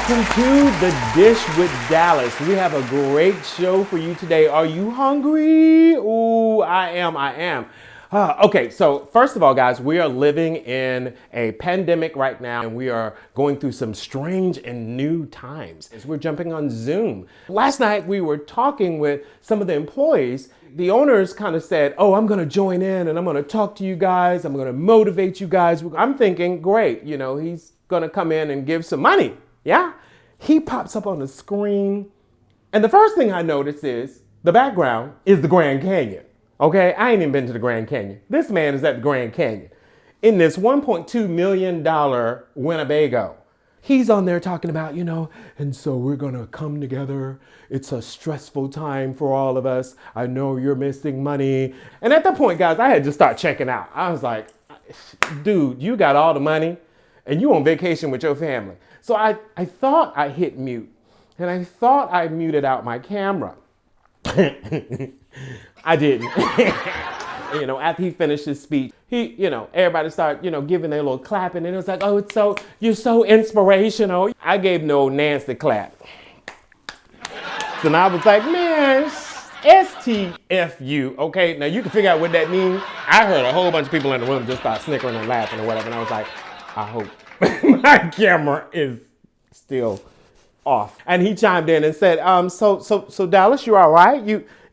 welcome to The Dish with Dallas. We have a great show for you today. Are you hungry? Ooh, I am. Okay, so first of all, guys, we are living in a pandemic right now, and we are going through some strange and new times as we're jumping on Zoom. Last night, we were talking with some of the employees. The owners kind of said, oh, I'm going to join in and I'm going to talk to you guys. I'm going to motivate you guys. I'm thinking, great, he's going to come in and give some money. Yeah, he pops up on the screen, and the first thing I notice is the background is the Grand Canyon. Okay, I ain't even been to the Grand Canyon. This man is at the Grand Canyon in this $1.2 million Winnebago. He's on there talking about, and so we're gonna come together. It's a stressful time for all of us. I know you're missing money. And at that point, guys, I had to start checking out. I was like, dude, you got all the money and you on vacation with your family. So I thought I hit mute, and I thought I muted out my camera. I didn't. After he finished his speech, everybody started, giving their little clapping, and it was like, oh, you're so inspirational. I gave no Nancy clap. So now I was like, man, STFU, okay? Now you can figure out what that means. I heard a whole bunch of people in the room just start snickering and laughing or whatever, and I was like, I hope my camera is still off. And he chimed in and said, so Dallas, you all right?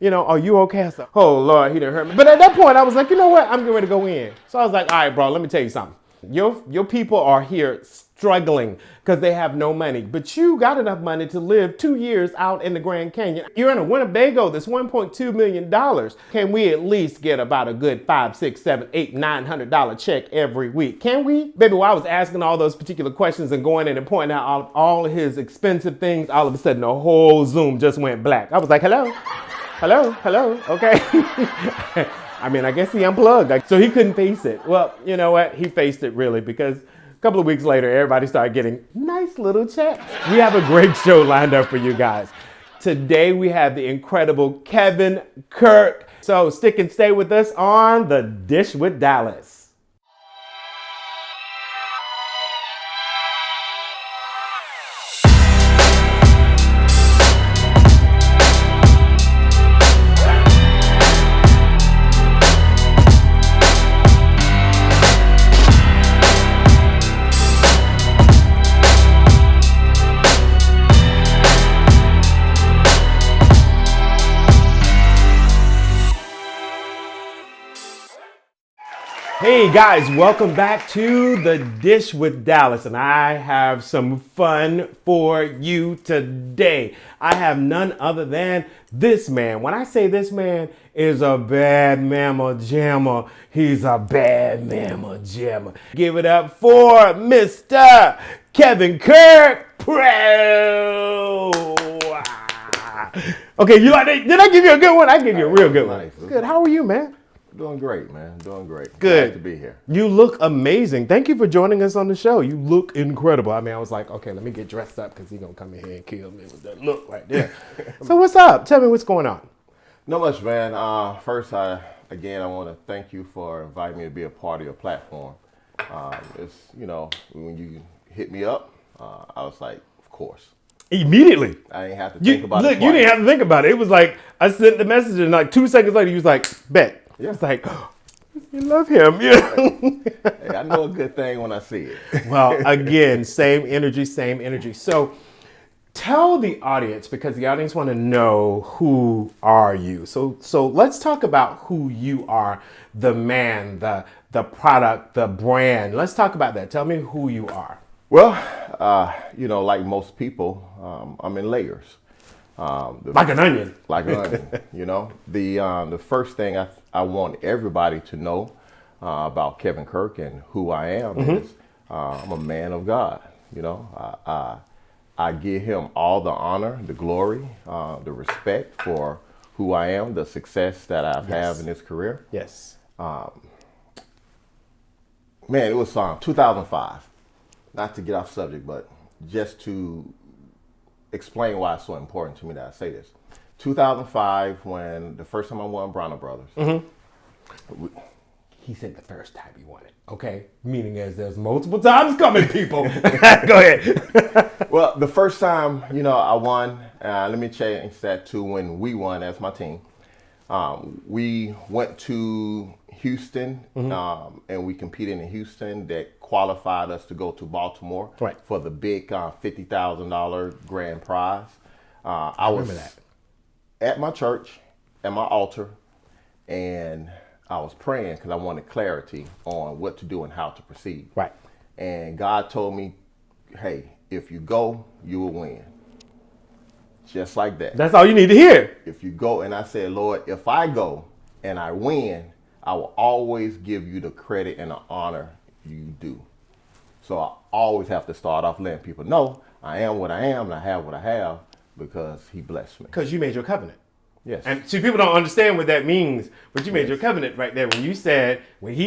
Are you okay? I said, oh Lord, he didn't hurt me. But at that point, I was like, you know what? I'm getting ready to go in. So I was like, all right, bro, let me tell you something. Your people are here struggling because they have no money, but you got enough money to live 2 years out in the Grand Canyon. You're in a Winnebago that's $1.2 million. Can we at least get about a good $500, $600, $700, $800, $900 check every week? Can we? Baby, while I was asking all those particular questions and going in and pointing out all of his expensive things, all of a sudden the whole Zoom just went black. I was like, hello, okay. I guess he unplugged, so he couldn't face it. Well, you know what? He faced it really, because a couple of weeks later, everybody started getting nice little checks. We have a great show lined up for you guys. Today, we have the incredible Kirk. So stick and stay with us on The Dish with Dallas. Hey guys, welcome back to The Dish with Dallas, and I have some fun for you today. I have none other than this man. When I say this man is a bad mamma jamma, he's a bad mamma jamma. Give it up for Mr. Kevin Kirkpro. Okay, you like that? Did I give you a good one? I give you a real good one. Nice. Good. How are you, man? Doing great, man. Doing great. Good. Glad to be here. You look amazing. Thank you for joining us on the show. You look incredible. I was like, okay, let me get dressed up because he's going to come in here and kill me with that look right there. So what's up? Tell me what's going on. Not much, man. First, I want to thank you for inviting me to be a part of your platform. It's, when you hit me up, I was like, of course. Immediately. I didn't have to think about it. Look, you didn't have to think about it. It was like, I sent the message and like 2 seconds later, he was like, bet. Yeah. It's like, oh, you love him. Hey, I know a good thing when I see it. Well, again, same energy. So tell the audience, because the audience want to know, who are you? So let's talk about who you are, the man, the product, the brand. Let's talk about that. Tell me who you are. Well, like most people, I'm in layers. Like an onion. Like an onion, The first thing I want everybody to know about Kevin Kirk and who I am is I'm a man of God. I give him all the honor, the glory, the respect for who I am, the success that I've had in this career. Yes. Man, it was 2005. Not to get off subject, but just to explain why it's so important to me that I say this. 2005, when the first time I won Bronner Brothers. He said the first time he won it. Okay, meaning as there's multiple times coming, people. Go ahead. Well, the first time, I won, let me change that to when we won as my team. We went to Houston, and we competed in Houston. That qualified us to go to Baltimore for the big $50,000 grand prize. I remember was that. at my church, at my altar, and I was praying because I wanted clarity on what to do and how to proceed. Right. And God told me, hey, if you go, you will win. Just like that. That's all you need to hear. If you go, and I said, Lord, if I go and I win, I will always give you the credit and the honor you do. So I always have to start off letting people know I am what I am and I have what I have because he blessed me. Because you made your covenant. Yes. And see, people don't understand what that means, but you made your covenant right there. When he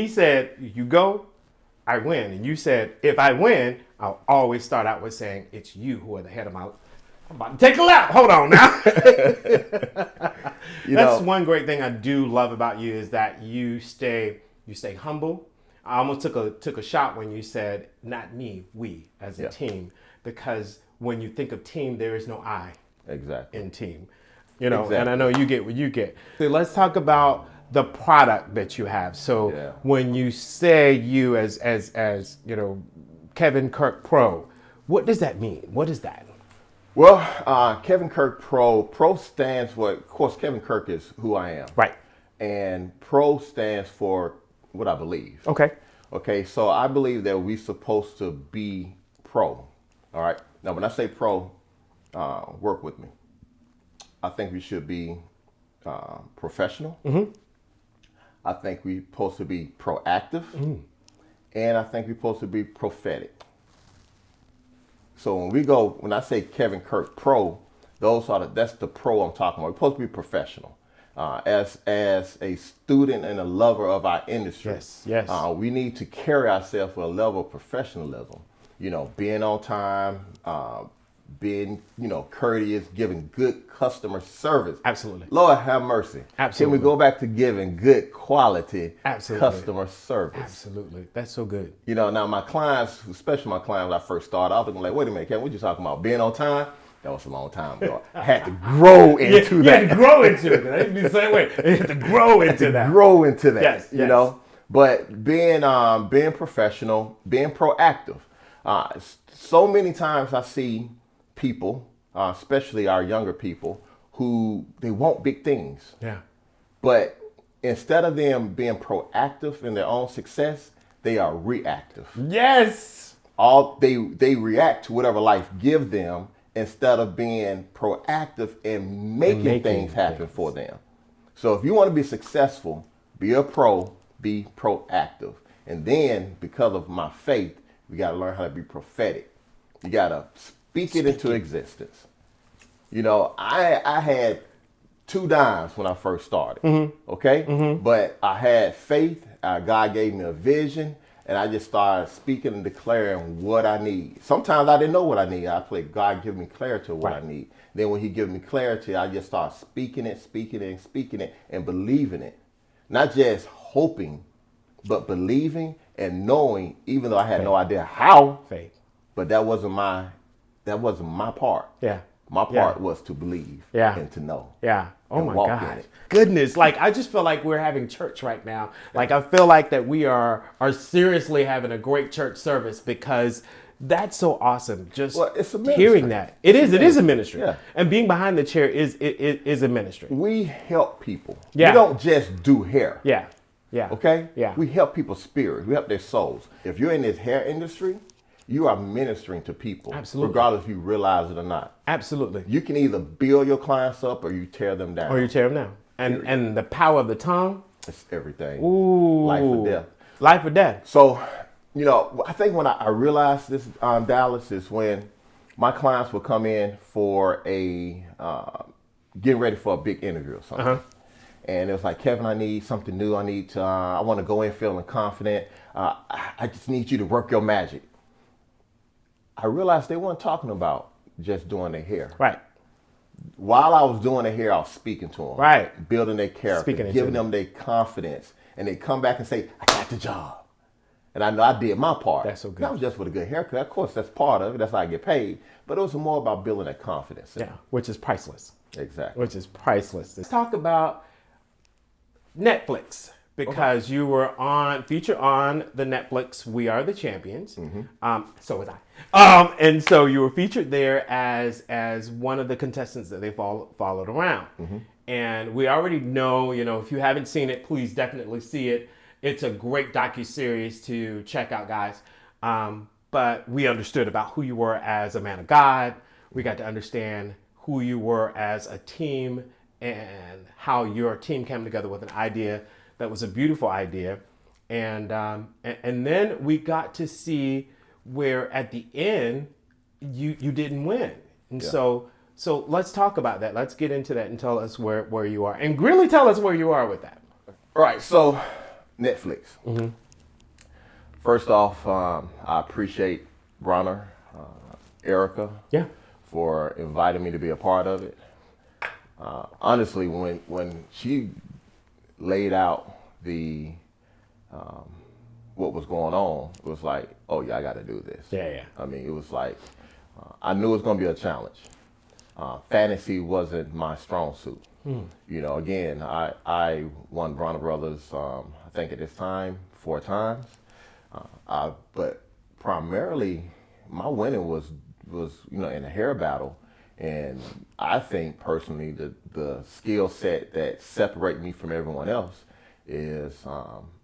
said, you go, I win. And you said, if I win, I'll always start out with saying, it's you who are the head of my life. I'm about to take a lap. Hold on now. That's one great thing I do love about you is that you stay humble. I almost took a shot when you said, not me, we as a team, because when you think of team, there is no I in team. Exactly. And I know you get what you get. So let's talk about the product that you have. So when you say you as Kevin Kirkpro, what does that mean? What is that? Well, Kevin Kirkpro, Pro stands for, of course, Kevin Kirk is who I am. Right. And Pro stands for what I believe. Okay, so I believe that we're supposed to be pro. All right. Now, when I say pro, work with me. I think we should be professional. I think we're supposed to be proactive. And I think we're supposed to be prophetic. So when I say Kevin Kirk Pro, that's the pro I'm talking about. We're supposed to be professional. As a student and a lover of our industry, we need to carry ourselves with a level of professionalism. Being on time, being courteous, giving good customer service. Absolutely. Lord have mercy. Absolutely. Can we go back to giving good quality customer service? Absolutely. That's so good. Now my clients, especially my clients when I first started, I was like, wait a minute, Kevin, what you talking about? Being on time? That was a long time ago. I had to grow into that. You had to grow into it. I didn't be the same way. You had to grow into that. Grow into that. Yes. But being professional, being proactive. So many times I see people, especially our younger people, who they want big things. Yeah. But instead of them being proactive in their own success, they are reactive. Yes. They react to whatever life gives them instead of being proactive and making things happen for them. So if you want to be successful, be a pro, be proactive. And then because of my faith, we got to learn how to be prophetic. You got to speak it into existence. I had 2 dimes when I first started, okay? But I had faith. God gave me a vision, and I just started speaking and declaring what I need. Sometimes I didn't know what I need. I played God give me clarity of what I need. Then when he gives me clarity, I just start speaking it, and believing it. Not just hoping, but believing and knowing, even though I had no idea how. Faith. But that wasn't my part. Yeah. My part was to believe and to know. Yeah. Oh my God. Goodness. Like, I just feel like we're having church right now. Like, I feel like that we are seriously having a great church service because that's so awesome. Just it's a hearing that. It is a ministry. Yeah. And being behind the chair is a ministry. We help people. Yeah. We don't just do hair. Yeah. Yeah. Okay? Yeah. We help people's spirits. We help their souls. If you're in this hair industry, you are ministering to people. Absolutely. Regardless if you realize it or not. Absolutely. You can either build your clients up or you tear them down. And the power of the tongue. It's everything. Ooh. Life or death. Life or death. So, I think when I realized this, Dallas, is when my clients would come in for getting ready for a big interview or something. And it was like, Kevin, I need something new. I want to go in feeling confident. I just need you to work your magic. I realized they weren't talking about just doing their hair. Right. While I was doing their hair, I was speaking to them. Right. Building their character, giving them their confidence. And they come back and say, I got the job. And I know I did my part. That's so good. That was just with a good haircut. Of course, that's part of it. That's how I get paid. But it was more about building that confidence. Yeah, which is priceless. Exactly. Which is priceless. Let's talk about Netflix, because you were featured on the Netflix We Are the Champions. So was I. And so you were featured there as one of the contestants that they followed around. And we already know, if you haven't seen it, please definitely see it. It's a great docuseries to check out, guys. But we understood about who you were as a man of God. We got to understand who you were as a team and how your team came together with an idea that was a beautiful idea. And then we got to see where at the end you didn't win. And so let's talk about that. Let's get into that and tell us where you are. And really tell us where you are with that. All right, so Netflix. First off, I appreciate Bronner, Erica, for inviting me to be a part of it. Honestly, when she laid out the what was going on, it was like, oh yeah, I got to do this. Yeah. I mean, it was like I knew it was going to be a challenge. Fantasy wasn't my strong suit. Again, I won Bronner Brothers. I think at this time 4 times, but primarily my winning was in a hair battle. And I think personally the skill set that separates me from everyone else is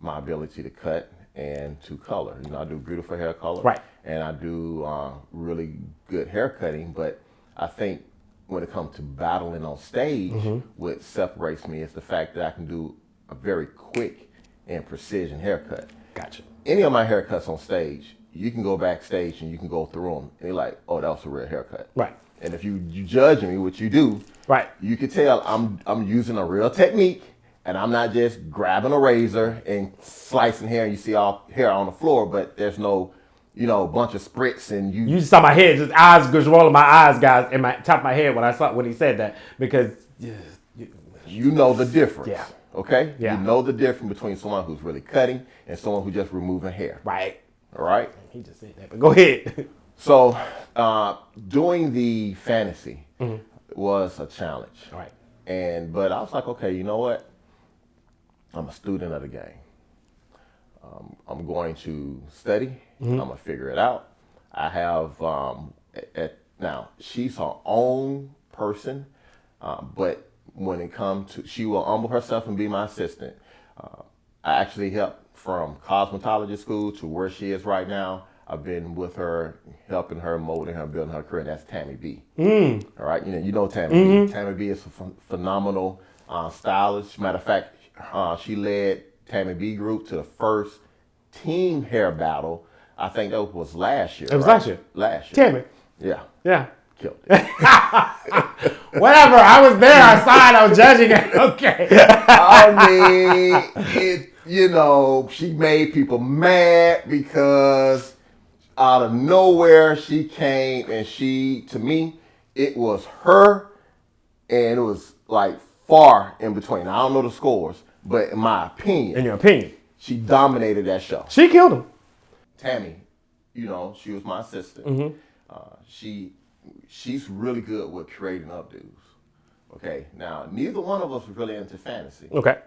my ability to cut and to color. I do beautiful hair color, right? And I do really good hair cutting. But I think when it comes to battling on stage, what separates me is the fact that I can do a very quick and precision haircut. Gotcha. Any of my haircuts on stage, you can go backstage and you can go through them and you're like, oh, that was a real haircut. Right. And if you judge me, which you do, right, you can tell I'm using a real technique, and I'm not just grabbing a razor and slicing hair and you see all hair on the floor, but there's no, bunch of spritz and you just saw my head, just eyes was rolling my eyes, guys, in my top of my head when he said that, because you know the difference. Yeah. Okay? Yeah. You know the difference between someone who's really cutting and someone who's just removing hair. Right. All right? He just said that, but go ahead. So, doing the fantasy was a challenge. Right. But I was like, okay, you know what? I'm a student of the game. I'm going to study. I'm going to figure it out. I have, now, she's her own person, but when it comes to, she will humble herself and be my assistant. I actually helped from cosmetology school to where she is right now. I've been with her, helping her, molding her, building her career, and that's Tammy B. All right, you know Tammy B. Tammy B is a phenomenal stylist. Matter of fact, she led Tammy B group to the first team hair battle. I think that was last year. It was last year. Last year. Tammy. Yeah. Killed it. Whatever. I was there. I saw it. I was judging it. Okay. I mean, she made people mad because out of nowhere she came and to me, it was her and it was like far in between. I don't know the scores, but in my opinion. In your opinion. She dominated that show. She killed him. Tammy, she was my assistant. She's really good with creating updos. Okay, now neither one of us was really into fantasy. Okay.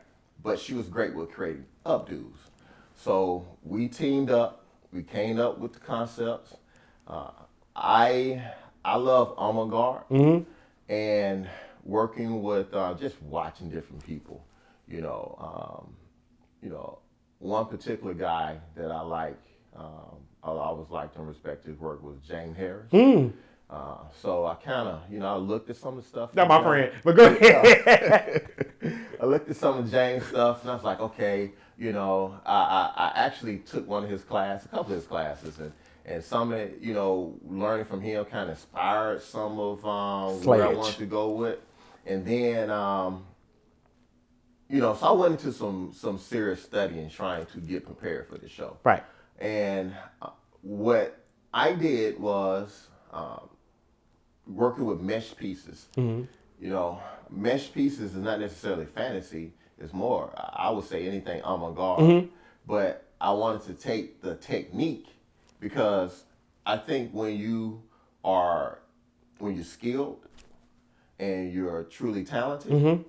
But she was great with creating updos. So we teamed up. We came up with the concepts. I love avant-garde and working with just watching different people. One particular guy that I like, I always liked and respected his work was James Harris. So I kind of, I looked at some of the stuff. That's my friend, but go ahead. I looked at some of James' stuff and I was like, okay, I actually took one of his classes, a couple of his classes, and some of it, learning from him kind of inspired some of where I wanted to go with. And then, so I went into some serious studying trying to get prepared for the show. Right. And what I did was working with mesh pieces. Mesh pieces is not necessarily fantasy. It's more, I would say anything avant-garde. But I wanted to take the technique, because I think when you're skilled and you're truly talented,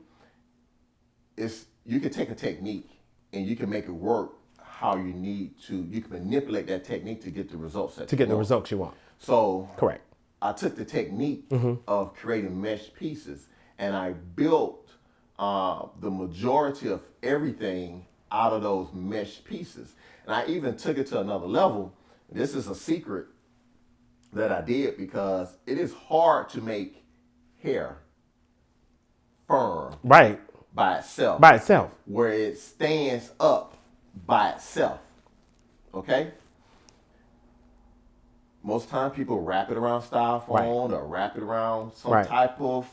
you can take a technique and you can make it work how you need to. You can manipulate that technique to get the results you want. So correct. I took the technique of creating mesh pieces, and I built the majority of everything out of those mesh pieces. And I even took it to another level. This is a secret that I did, because it is hard to make hair firm right by itself. Where it stands up by itself. Okay? Most times people wrap it around styrofoam or wrap it around some type of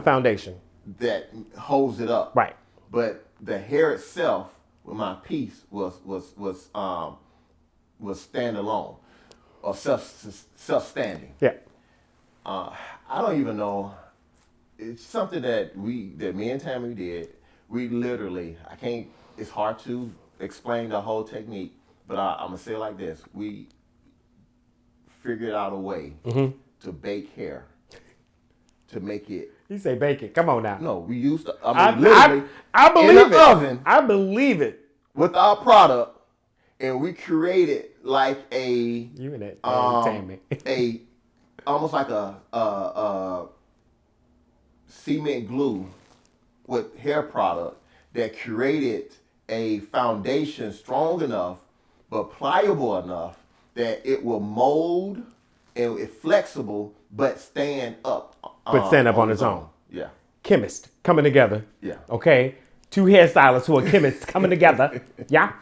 foundation that holds it up. Right. But the hair itself with my piece was standalone or self-standing. Yeah. I don't even know. It's something that me and Tammy did. We literally, it's hard to explain the whole technique, but I'm gonna say it like this: we figured out a way to bake hair, to make it. You say bake it? Come on now. No, we used I believe in the oven. I believe it. With our product, and we created like a almost like a cement glue with hair product that created a foundation strong enough but pliable enough that it will mold and it's flexible but stand up. On its own. Yeah. Chemist coming together. Yeah. Okay. Two hairstylists who are chemists coming together. Yeah.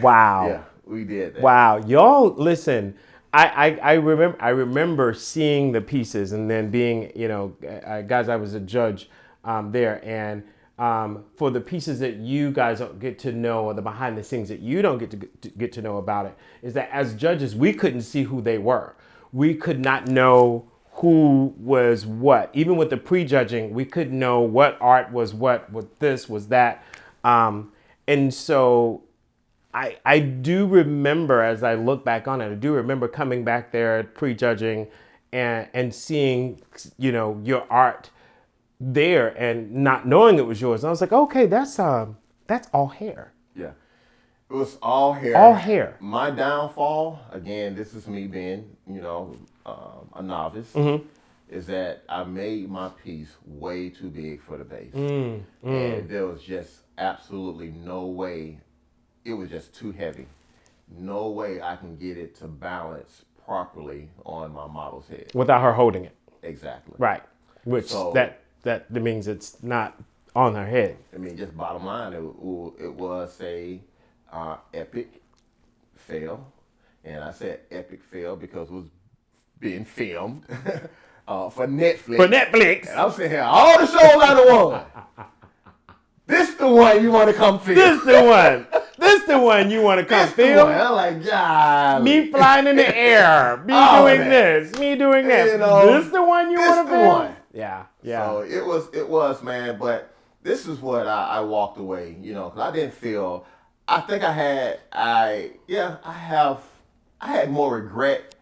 Wow. Yeah, we did that. Wow. Y'all listen. I remember seeing the pieces and then being, guys, I was a judge there, and for the pieces that you guys don't get to know, or the behind the scenes that you don't get to know about it, is that as judges, we couldn't see who they were. We could not know who was what. Even with the prejudging, we couldn't know what art was what this was that. And so I do remember, as I look back on it, I do remember coming back there prejudging and seeing, your art there and not knowing it was yours. And I was like, okay, that's all hair. Yeah. It was all hair. All hair. My downfall, again, this is me being, a novice, is that I made my piece way too big for the base. And there was just absolutely no way. It was just too heavy. No way I can get it to balance properly on my model's head. Without her holding it. Exactly. Right. Which that means it's not on her head. I mean, just bottom line, it was a epic fail. And I said epic fail because it was being filmed for Netflix. For Netflix. And I'm sitting here, all the shows I done won. This the one you want to come film. This the one. This the one you want to come film. I'm like, God. Me flying in the air. Me doing this. Me doing this. This the one you want to film. One. Yeah. So it was, man. But this is what I walked away, because I didn't feel. I think I had more regret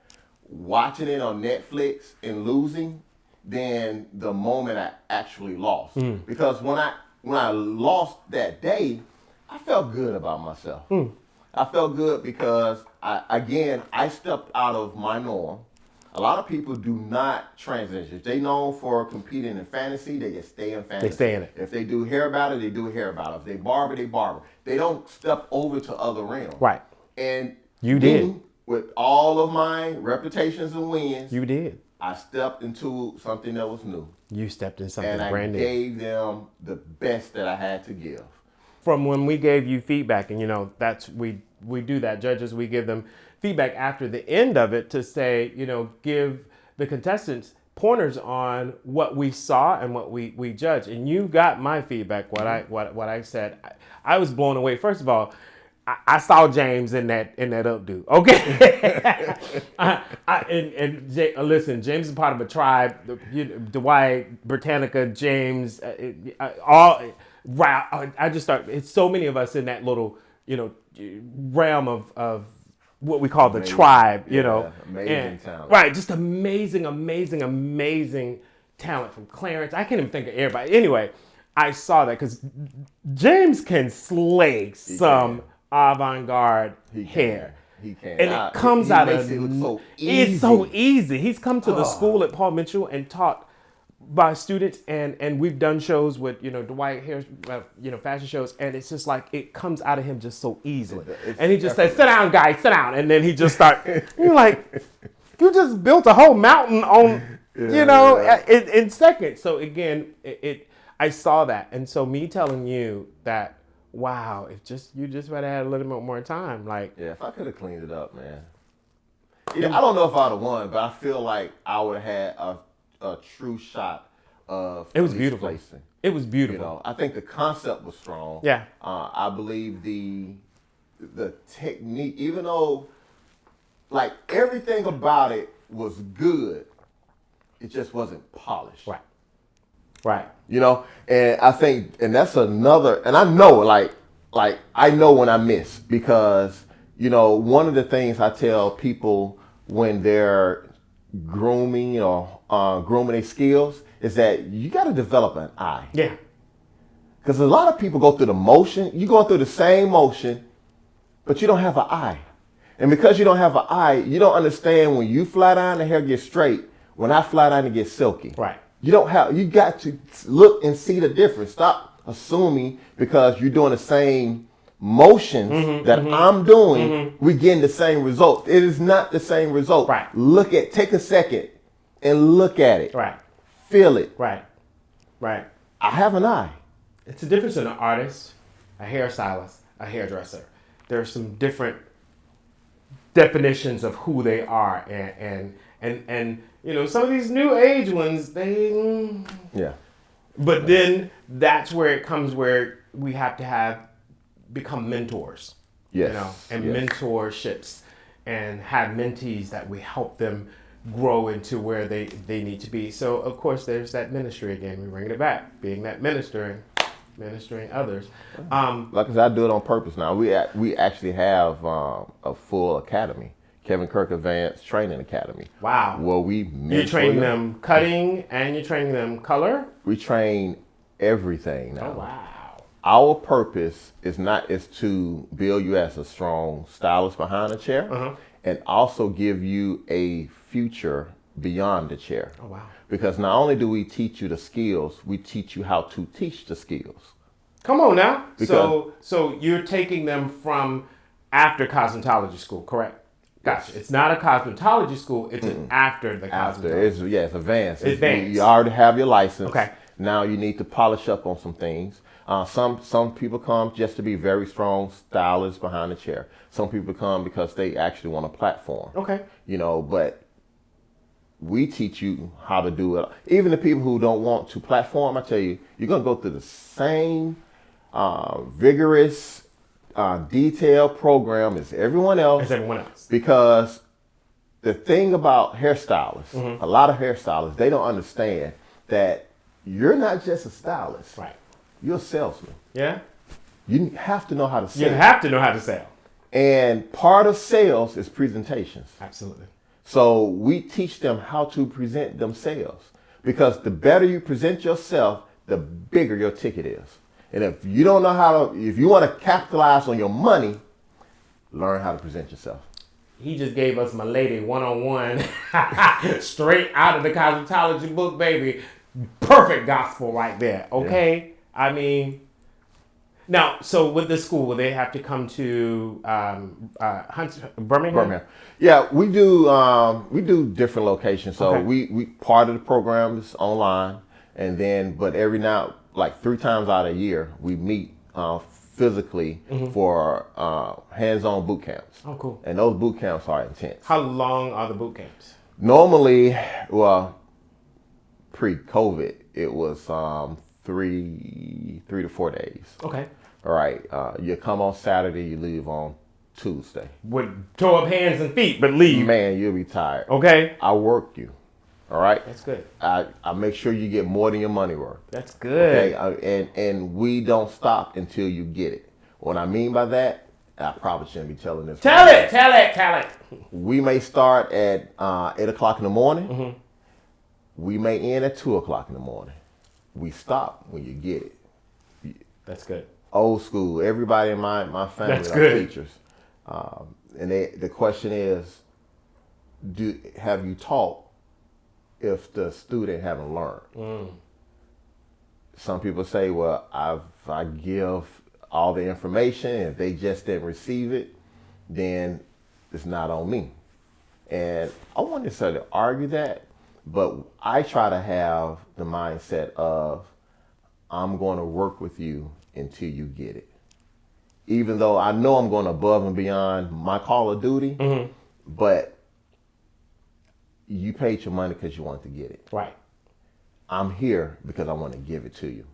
watching it on Netflix and losing than the moment I actually lost. Because when I lost that day, I felt good about myself. I felt good because I stepped out of my norm. A lot of people do not transition. If they known for competing in fantasy, they just stay in fantasy. They stay in it. If they do hair battle, they do hair battle. If they barber, they barber. They don't step over to other realms. Right. And you did. With all of my reputations and wins, you did. I stepped into something that was new. You stepped in something And brand new. I gave them the best that I had to give. From when we gave you feedback, and that's we do that. Judges, we give them feedback after the end of it to say, give the contestants pointers on what we saw and what we judged. And you got my feedback. What I said, I was blown away. First of all, I saw James in that updo. Okay. Listen, James is part of a tribe. Dwight, Britannica, James, all. Wow. I just thought it's so many of us in that little realm of what we call the tribe, amazing talent. Right, just amazing talent from Clarence. I can't even think of everybody. Anyway, I saw that because James can slay some avant-garde hair. He can. And it comes out of it look so easy. It's so easy. He's come to the school at Paul Mitchell and taught by students, and we've done shows with Dwight hair, fashion shows, and it's just like it comes out of him just so easily. And he just says, "Sit down, guys, sit down," and then he just start. You're like, you just built a whole mountain on, in seconds. So again, I saw that, and so me telling you that, wow, you just rather had a little bit more time, like. Yeah, if I could have cleaned it up, man. I don't know if I'd have won, but I feel like I would have had a true shot of. It was beautiful. Placing. It was beautiful. I think the concept was strong. Yeah. I believe the technique, even though like everything about it was good, it just wasn't polished. Right. And I think, and that's another, and I know, like I know when I miss, because, one of the things I tell people when they're grooming or grooming their skills is that you got to develop an eye. Yeah. Because a lot of people go through the motion, you're going through the same motion, but you don't have an eye. And because you don't have an eye, you don't understand when you flat iron, the hair gets straight. When I flat iron, it gets silky. Right. You got to look and see the difference. Stop assuming because you're doing the same motions that I'm doing, we're getting the same result. It is not the same result. Right. Take a second and look at it. Right. Feel it. Right. I have an eye. It's the difference in an artist, a hairstylist, a hairdresser. There's some different definitions of who they are, and some of these new age ones, But then that's where it comes, where we have to become mentors. Yes. Mentorships, and have mentees that we help them grow into where they need to be. So of course there's that ministry again. We're bringing it back, being that minister and ministering others. Like I said, I do it on purpose now. We actually have a full academy. Kevin Kirk Advanced Training Academy. Wow. Well, you're training them cutting and you're training them color? We train everything now. Oh, wow. Our purpose is to build you as a strong stylist behind the chair, and also give you a future beyond the chair. Oh, wow. Because not only do we teach you the skills, we teach you how to teach the skills. Come on now. So you're taking them from after cosmetology school, correct? Gotcha. It's not a cosmetology school. It's an after the cosmetology. It's advanced. Advanced. You already have your license. Okay. Now you need to polish up on some things. Some people come just to be very strong stylists behind the chair. Some people come because they actually want a platform. Okay. But we teach you how to do it. Even the people who don't want to platform, I tell you, you're going to go through the same vigorous detailed program as everyone else. Because the thing about hairstylists, a lot of hairstylists, they don't understand that you're not just a stylist. Right. You're a salesman. Yeah. You have to know how to sell. You have to know how to sell. And part of sales is presentations. Absolutely. So we teach them how to present themselves. Because the better you present yourself, the bigger your ticket is. And if you don't know if you want to capitalize on your money, learn how to present yourself. He just gave us my lady one-on-one, straight out of the cosmetology book, baby. Perfect gospel right there. Okay. Yeah. I mean, now, so with the school, will they have to come to Birmingham? Yeah, we do different locations. So we part of the program is online, and then but every now, like 3 times out of a year, we meet physically for hands-on boot camps. Oh, cool. And those boot camps are intense. How long are the boot camps? Normally, pre-COVID, it was 3 to 4 days. Okay. All right. You come on Saturday, you leave on Tuesday. Would toe up hands and feet, but leave. Man, you'll be tired. Okay. I work you. All right. That's good. I make sure you get more than your money worth. That's good. Okay. And we don't stop until you get it. What I mean by that, I probably shouldn't be telling this. Tell it. We may start at 8 o'clock in the morning. We may end at 2 o'clock in the morning. We stop when you get it. That's good. Old school. Everybody in my family That's are good. teachers. And the question is, have you taught if the student haven't learned? Some people say, well, I give all the information, and if they just didn't receive it, then it's not on me. And I wouldn't necessarily argue that, but I try to have the mindset of, I'm going to work with you until you get it. Even though I know I'm going above and beyond my call of duty, but you paid your money because you wanted to get it. Right. I'm here because I want to give it to you.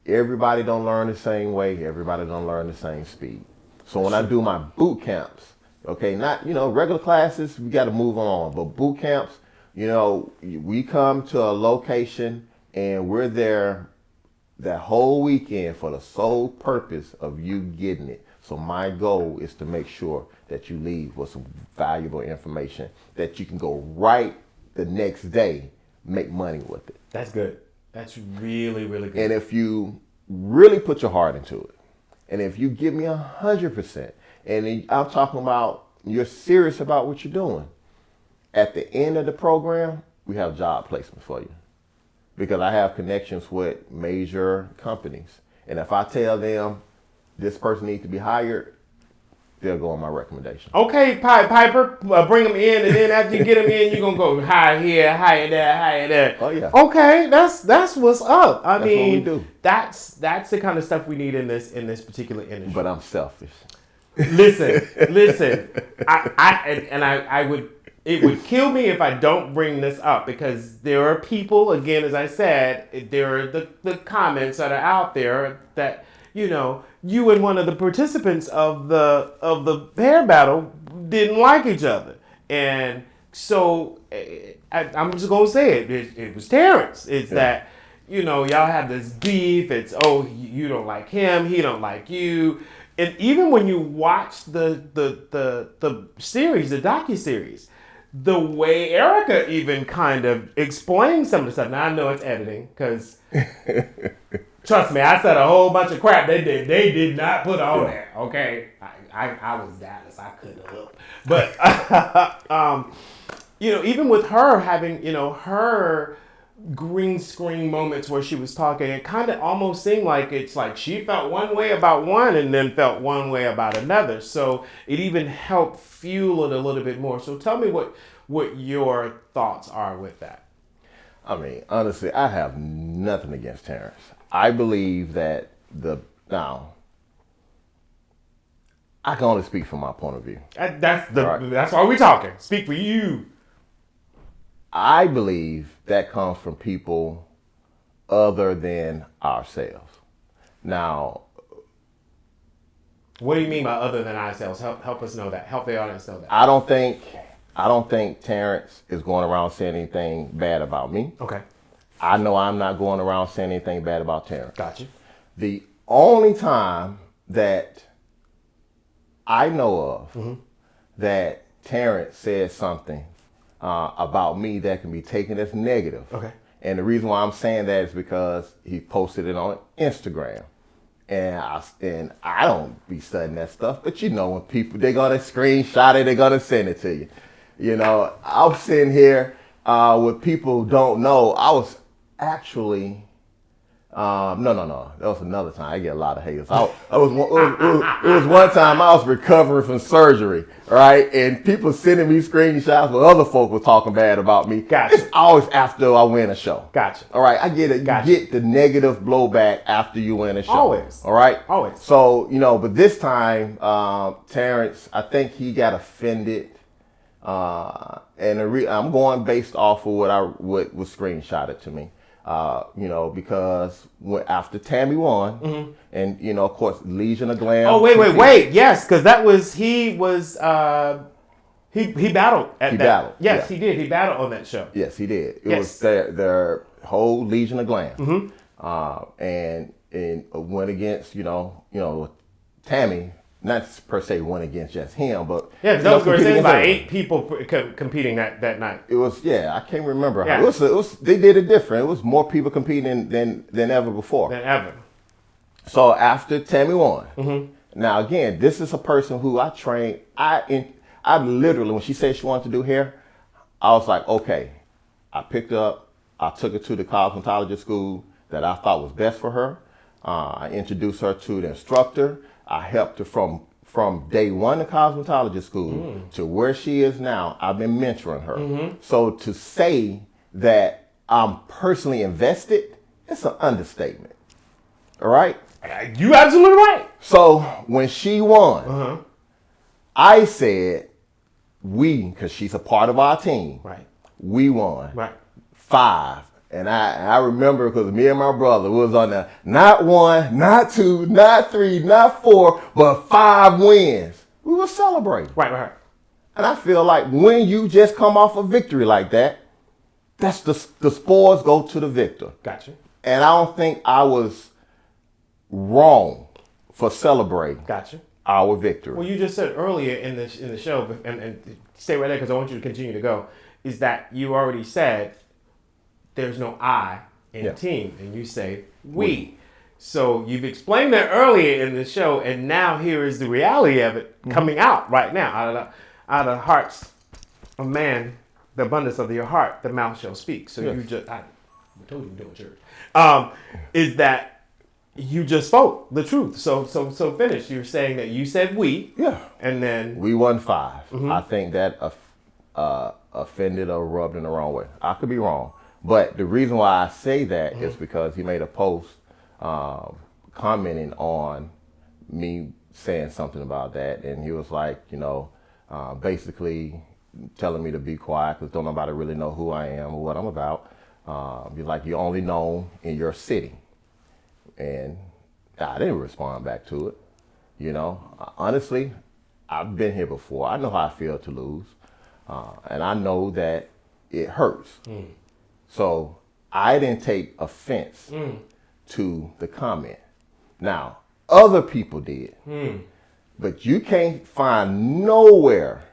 Everybody don't learn the same way. Everybody don't learn the same speed. So when I do my boot camps, okay, not, regular classes, we got to move on. But boot camps, we come to a location and we're there that whole weekend for the sole purpose of you getting it. So my goal is to make sure that you leave with some valuable information that you can go right the next day, make money with it. That's good. That's really, really good. And if you really put your heart into it, and if you give me 100%, and I'm talking about you're serious about what you're doing, at the end of the program, we have job placement for you. Because I have connections with major companies. And if I tell them this person needs to be hired, they'll go on my recommendation. Okay, Piper, bring them in, and then after you get them in, you're going to go hire here, hire there, hire there. Oh, yeah. Okay, that's what's up. That's what we do. That's the kind of stuff we need in this particular industry. But I'm selfish. Listen. It would kill me if I don't bring this up, because there are people, again, as I said, there are the comments that are out there that, you and one of the participants of the pair battle didn't like each other. And so I'm just going to say it was Terrence. It's that, y'all have this beef. It's, you don't like him. He don't like you. And even when you watch the series, the docuseries, the way Erica even kind of explains some of the stuff. Now I know it's editing, because trust me, I said a whole bunch of crap they did not put on there. Okay, I was Dallas, I couldn't help. But even with her having her green screen moments where she was talking, it kind of almost seemed like it's like she felt one way about one and then felt one way about another. So it even helped fuel it a little bit more. So tell me what your thoughts are with that. I mean, honestly, I have nothing against Terrence. I believe that now I can only speak from my point of view. That's why we're talking. Speak for you. I believe that comes from people other than ourselves. Now, what do you mean by other than ourselves? Help us know that. Help the audience know that. I don't think Terrence is going around saying anything bad about me. Okay. I know I'm not going around saying anything bad about Terrence. Gotcha. The only time that I know of that Terrence said something about me that can be taken as negative. Okay. And the reason why I'm saying that is because he posted it on Instagram. And I don't be studying that stuff, but when people, they're going to screenshot it, they're going to send it to you. I'm sitting here with people who don't know. I was actually, no. That was another time. I get a lot of haters. It was one time I was recovering from surgery, right? And people sending me screenshots where other folk were talking bad about me. Gotcha. It's always after I win a show. Gotcha. All right, I get it. Gotcha. You get the negative blowback after you win a show. Always. All right? Always. So, but this time, Terrence, I think he got offended. And I'm going based off of what was screenshotted to me. Because after Tammy won, and of course Legion of Glam. Oh wait, yes, because he battled at that. Battled. Yes, yeah. He did. He battled on that show. Yes, he did. It was their whole Legion of Glam, and went against Tammy. not per se went against just him, but yeah, those were about 8 people competing that night. It was I can't remember how it was. They did it different. It was more people competing than ever before. Than ever. So after Tammy won, now again, this is a person who I trained. I literally, when she said she wanted to do hair, I was like, okay. I picked her up. I took her to the cosmetology school that I thought was best for her. I introduced her to the instructor. I helped her from day one of cosmetology school to where she is now. I've been mentoring her. So to say that I'm personally invested, it's an understatement. All right? You absolutely right. So when she won, I said, because she's a part of our team, we won 5. And I remember because me and my brother was on the not 1, not 2, not 3, not 4, but 5 wins. We were celebrating. Right. And I feel like when you just come off a victory like that, that's the spoils go to the victor. Gotcha. And I don't think I was wrong for celebrating our victory. Well, you just said earlier in the show, and stay right there because I want you to continue to go, is that you already said there's no I in team, and you say we. So you've explained that earlier in the show, and now here is the reality of it coming out right now. Out of the hearts of man, the abundance of your heart, the mouth shall speak. So you just, I told you to do it, church. Is that you just spoke the truth. So finish. You're saying that you said we. Yeah. And then we won 5. I think that offended or rubbed in the wrong way. I could be wrong. But the reason why I say that is because he made a post commenting on me saying something about that. And he was like, basically telling me to be quiet because don't nobody really know who I am or what I'm about. You're like, you're only known in your city. And I didn't respond back to it. Honestly, I've been here before. I know how I feel to lose. And I know that it hurts. So I didn't take offense to the comment. Now, other people did. But you can't find nowhere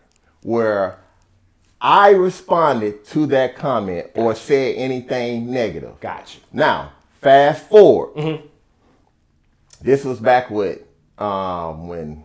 where I responded to that comment or said anything negative. Gotcha. Now, fast forward. This was back with when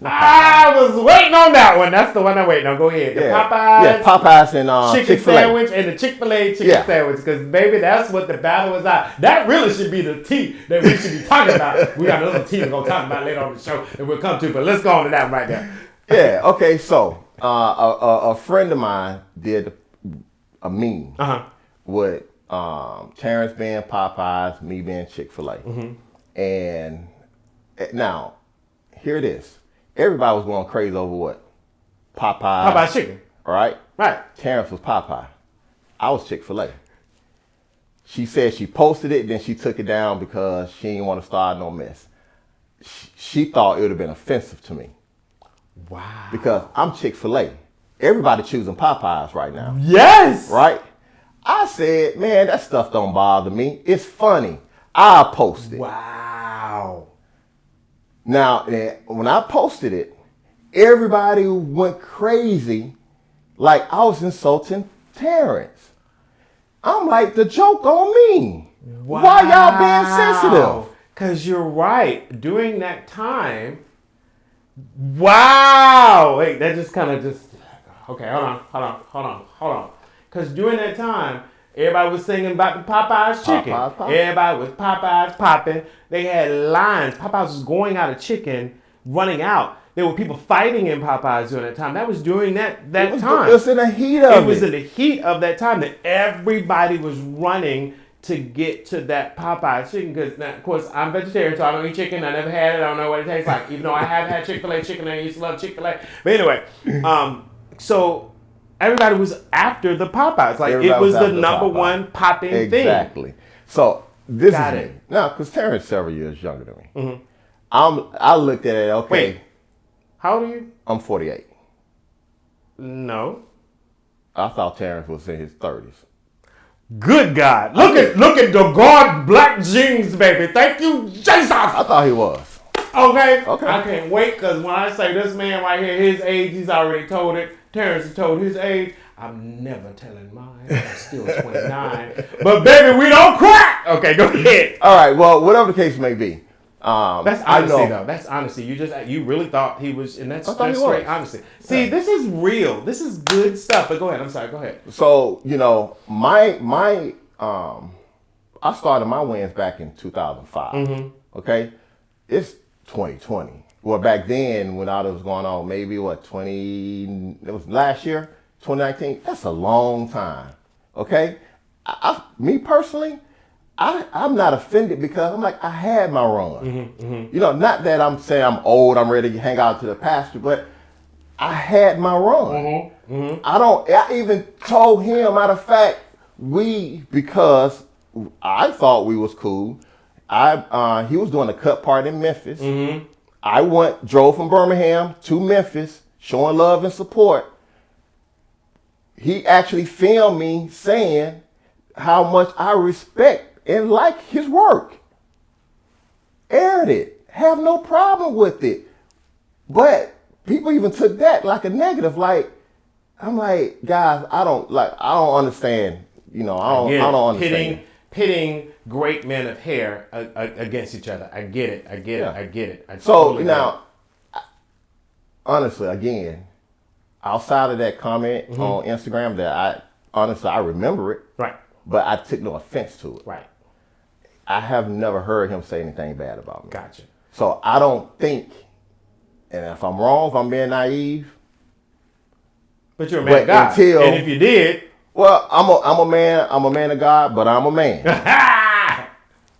I was waiting on that one. That's the one I'm waiting on. Go ahead. The Popeyes. Yeah, Popeyes and chicken Chick-fil-A. sandwich and the Chick-fil-A chicken sandwich. Because, baby, that's what the battle was at. That really should be the tea that we should be talking about. We got another tea we're going to talk about later on the show that we'll come to. But let's go on to that one right there. Yeah, okay. So, a friend of mine did a meme with Terrence being Popeyes, me being Chick-fil-A. And now, here it is. Everybody was going crazy over what? Popeyes chicken. All right? Right. Terrence was Popeye. I was Chick-fil-A. She said she posted it, then she took it down because she didn't want to start no mess. She thought it would have been offensive to me. Wow. Because I'm Chick-fil-A. Everybody choosing Popeyes right now. Yes. Right? I said, man, that stuff don't bother me. It's funny. I'll post it. Wow. Now, when I posted it, everybody went crazy like I was insulting Terrence. I'm like, the joke on me. Wow. Why y'all being sensitive? Because you're right. During that time, wow. Wait, that just kind of just, okay, hold on. Because during that time, everybody was singing about the Popeyes chicken. Everybody was Popeyes popping. They had lines. Popeyes was going out of chicken, running out. There were people fighting in Popeyes during that time. That was during that time. It was in the heat of it. It was in the heat of that time that everybody was running to get to that Popeyes chicken. Because, of course, I'm vegetarian, so I don't eat chicken. I never had it. I don't know what it tastes like. Even though I have had Chick-fil-A chicken, I used to love Chick-fil-A. But anyway, so everybody was after the Popeyes. Like, everybody it was the number one popping thing. Exactly. So this is it. Now, because Terrence is several years younger than me. I looked at it, okay. Wait, how old are you? I'm 48. No. I thought Terrence was in his 30s. Good God. Look at the God black jeans, baby. Thank you, Jesus. I thought he was. Okay? Okay. I can't wait because when I say this man right here, his age, he's already told it. Terrence has told his age. I'm never telling mine. I'm still 29. But baby, we don't crack. Okay, go ahead. All right. Well, whatever the case may be. That's honesty, though. That's honesty. You really thought he was, and that's straight honesty. See, this is real. This is good stuff. But go ahead. I'm sorry. Go ahead. So I started my wins back in 2005. Mm-hmm. Okay, it's 2020. Well, back then when all this was going on, maybe it was last year, 2019. That's a long time. Okay, me personally, I'm not offended because I'm like, I had my run. Mm-hmm, mm-hmm. You know, not that I'm saying I'm old, I'm ready to hang out to the pasture, but I had my run. Mm-hmm, mm-hmm. I even told him, matter of fact, because I thought we was cool. He was doing a cut part in Memphis. Mm-hmm. I drove from Birmingham to Memphis, showing love and support. He actually filmed me saying how much I respect and like his work. Aired it. Have no problem with it. But people even took that like a negative. Like, I'm like, guys, I don't understand. You know, I don't understand. Pitting great men of hair against each other. I get it. I get it. Honestly, again, outside of that comment on Instagram that I remember it. Right. But I took no offense to it. Right. I have never heard him say anything bad about me. Gotcha. So I don't think, and if I'm wrong, if I'm being naive. But you're a man of God. And if you did. Well, I'm a man of God, but I'm a man.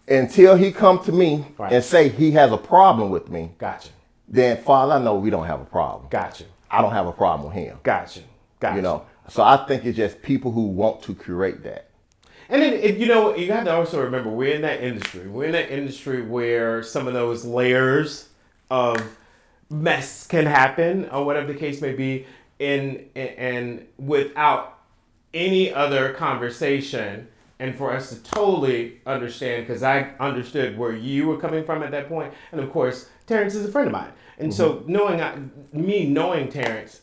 Until he come to me and say he has a problem with me. Gotcha. Then, Father, I know we don't have a problem. Gotcha. I don't have a problem with him. Gotcha. You know, so I think it's just people who want to curate that. And then, you know, you have to also remember, we're in that industry. We're in that industry where some of those layers of mess can happen, or whatever the case may be, and without any other conversation. And for us to totally understand, because I understood where you were coming from at that point. And of course, Terrence is a friend of mine. And so knowing Terrence,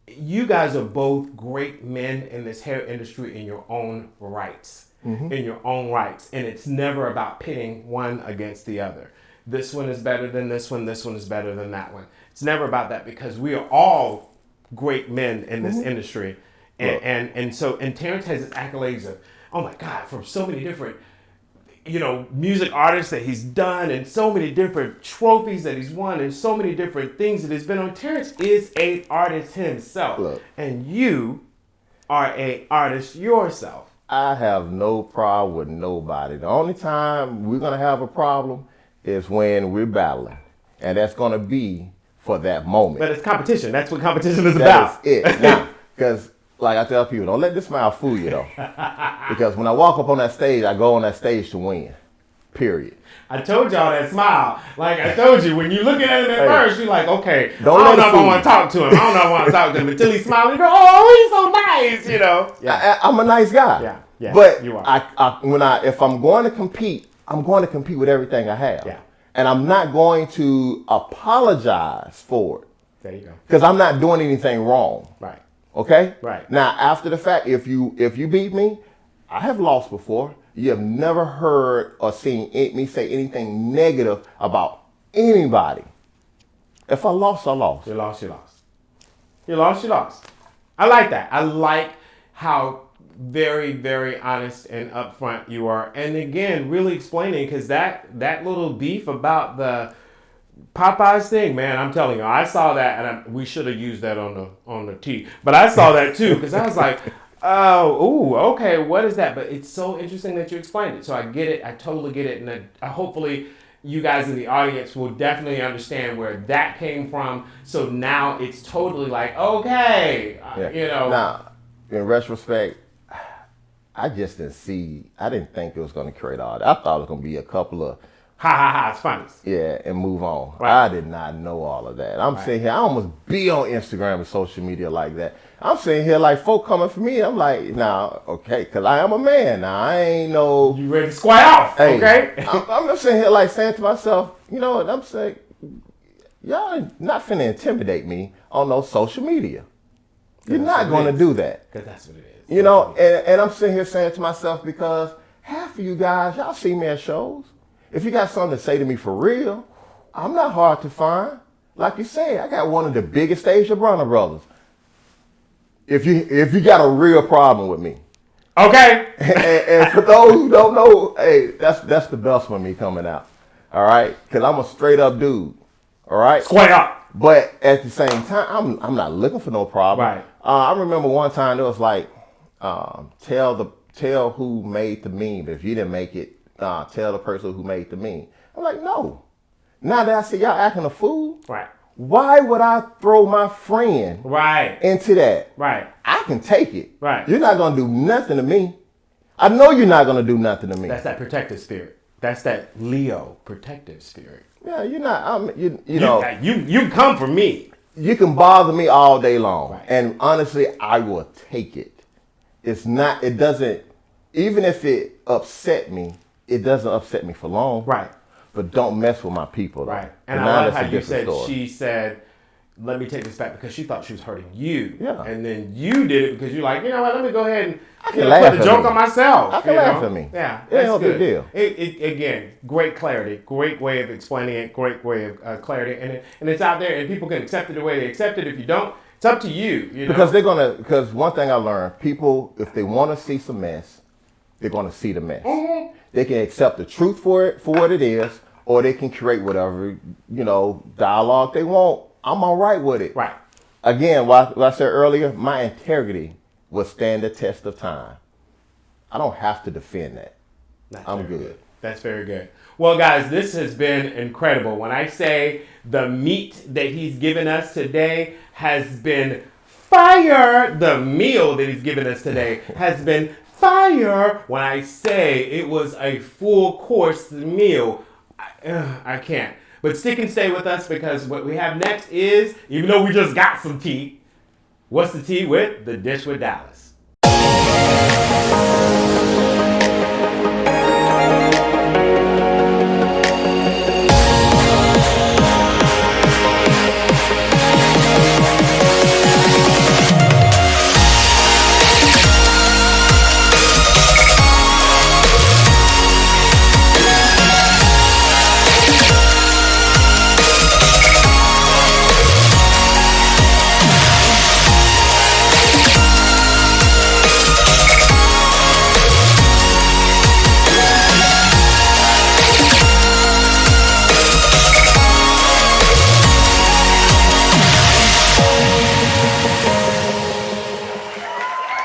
you guys are both great men in this hair industry in your own rights. In your own rights. And it's never about pitting one against the other. This one is better than this one is better than that one. It's never about that, because we are all great men in this industry. And Terrence has his accolades of, oh my God, from so many different, you know, music artists that he's done, and so many different trophies that he's won, and so many different things that he's been on. Terrence is an artist himself. Look, and you are an artist yourself. I have no problem with nobody. The only time we're going to have a problem is when we're battling. And that's going to be for that moment. But it's competition. That's what competition is about. That's it. Now, because like I tell people, don't let this smile fool you, though. Because when I walk up on that stage, I go on that stage to win. Period. I told y'all that smile. Like I told you, when you looking at him at first, you're like, okay, I don't don't know if I want to talk to him. I don't know if I want to talk to him. Until he smiles, you go, oh, he's so nice, you know. Yeah. I'm a nice guy. Yeah. But you are. If I'm going to compete, I'm going to compete with everything I have. Yeah. And I'm not going to apologize for it. There you go. Because I'm not doing anything wrong. Right. Okay? Right. Now, after the fact, if you beat me, I have lost before. You have never heard or seen me say anything negative about anybody. If I lost, I lost. You lost. You lost. I like that. I like how very, very honest and upfront you are. And again, really explaining, because that little beef about the Popeyes thing, man, I'm telling you, I saw that, and we should have used that on the tee. But I saw that too, because I was like, okay, what is that? But it's so interesting that you explained it. So I get it. I totally get it. And hopefully you guys in the audience will definitely understand where that came from. So now it's totally like, okay, you know. Now, in retrospect, I just I didn't think it was going to create all that. I thought it was going to be a couple of it's funny. Yeah, and move on. Right. I did not know all of that. I'm sitting here, I almost be on Instagram and social media like that. I'm sitting here like folk coming for me. I'm like, nah, okay, because I am a man. Now, I ain't no... You ready to squat off, hey, okay? I'm just sitting here like saying to myself, you know what I'm saying? Y'all not finna intimidate me on no social media. You're not going to do that. Because that's what it is. You know, and I'm sitting here saying to myself, because half of you guys, y'all see me at shows. If you got something to say to me for real, I'm not hard to find. Like you said, I got one of the biggest Asia Bronner brothers. If you got a real problem with me. Okay. and for those who don't know, hey, that's the best for me coming out. All right? Because I'm a straight up dude. All right? Square up. But at the same time, I'm not looking for no problem. Right. I remember one time it was like, tell who made the meme. If you didn't make it, tell the person who made the meme. I'm like, no. Now that I see y'all acting a fool, Right. why would I throw my friend Right. into that? Right. I can take it. Right. You're not gonna do nothing to me. I know you're not gonna do nothing to me. That's that protective spirit. That's that Leo protective spirit. Yeah, you're not. You know. You come for me. You can bother me all day long, Right. and honestly, I will take it. It's not. It doesn't. Even if it upset me, it doesn't upset me for long. Right. But don't mess with my people. Though. Right. And now I love that's a how you different said, story. she said, let me take this back, because she thought she was hurting you. Yeah. And then you did it because you're like, you know what, let me go ahead and laugh put a at joke me. on myself. I can laugh at me. Yeah. It ain't That's no good. big deal. Again, great clarity, great way of explaining it, great way of clarity. And it's out there, and people can accept it the way they accept it. If you don't, it's up to you. You know? Because one thing I learned, people, if they want to see some mess, they're going to see the mess. Mm-hmm. They can accept the truth for what it is, or they can create whatever, dialogue they want. I'm all right with it. Right. Again, what I said earlier, my integrity will stand the test of time. I don't have to defend that. I'm good. That's very good. Well, guys, this has been incredible. When I say the meat that he's given us today has been fire, the meal that he's given us today has been fire. When I say it was a full course meal, I can't. But stick and stay with us, because what we have next is, even though we just got some tea, what's the tea with? The Dish with Dallas.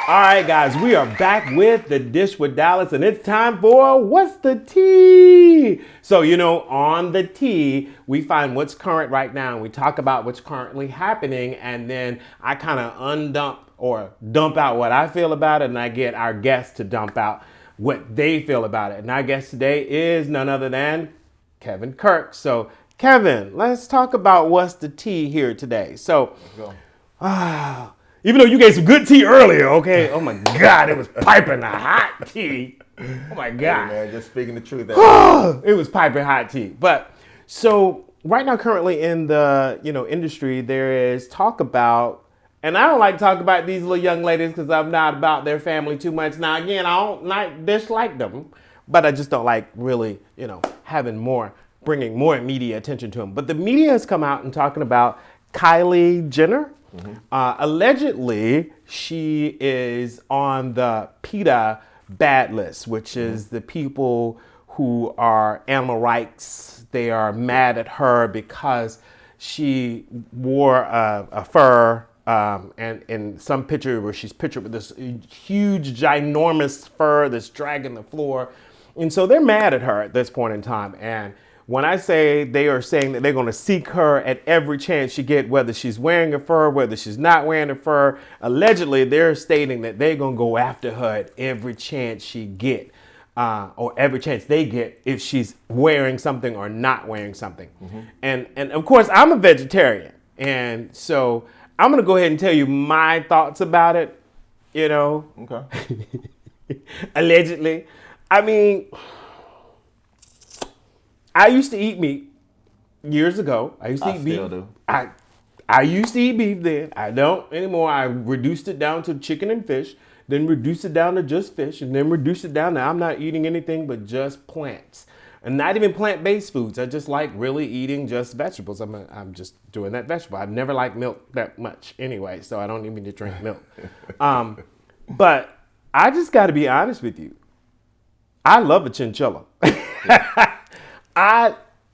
All right, guys, we are back with the Dish with Dallas, and it's time for What's the Tea? So, on the tea, we find what's current right now, and we talk about what's currently happening, and then I kind of undump or dump out what I feel about it, and I get our guests to dump out what they feel about it. And our guest today is none other than Kevin Kirk. So, Kevin, let's talk about what's the tea here today. So, Let's go. even though you gave some good tea earlier, okay? Oh my God, it was piping hot tea. Oh my God. Hey man, just speaking the truth. It was piping hot tea. But so right now, currently in the industry, there is talk about, and I don't like to talk about these little young ladies because I'm not about their family too much. Now again, I don't dislike them, but I just don't like really bringing more media attention to them. But the media has come out and talking about Kylie Jenner. Mm-hmm. Allegedly, she is on the PETA bad list, which is the people who are animal rights. They are mad at her because she wore a fur, and in some picture where she's pictured with this huge, ginormous fur that's dragging the floor. And so they're mad at her at this point in time. And when I say they are saying that they're going to seek her at every chance she get, whether she's wearing a fur, whether she's not wearing a fur, allegedly they're stating that they're going to go after her at every chance she get, or every chance they get if she's wearing something or not wearing something. Mm-hmm. And of course, I'm a vegetarian. And so I'm going to go ahead and tell you my thoughts about it, you know. Okay. Allegedly. I mean, I used to eat meat years ago. I used to eat beef. Still do. I used to eat beef then. I don't anymore. I reduced it down to chicken and fish, then reduced it down to just fish, and then reduced it down to I'm not eating anything but just plants. And not even plant-based foods. I just like really eating just vegetables. I'm just doing that vegetable. I've never liked milk that much anyway, so I don't even need to drink milk. But I just got to be honest with you. I love a chinchilla.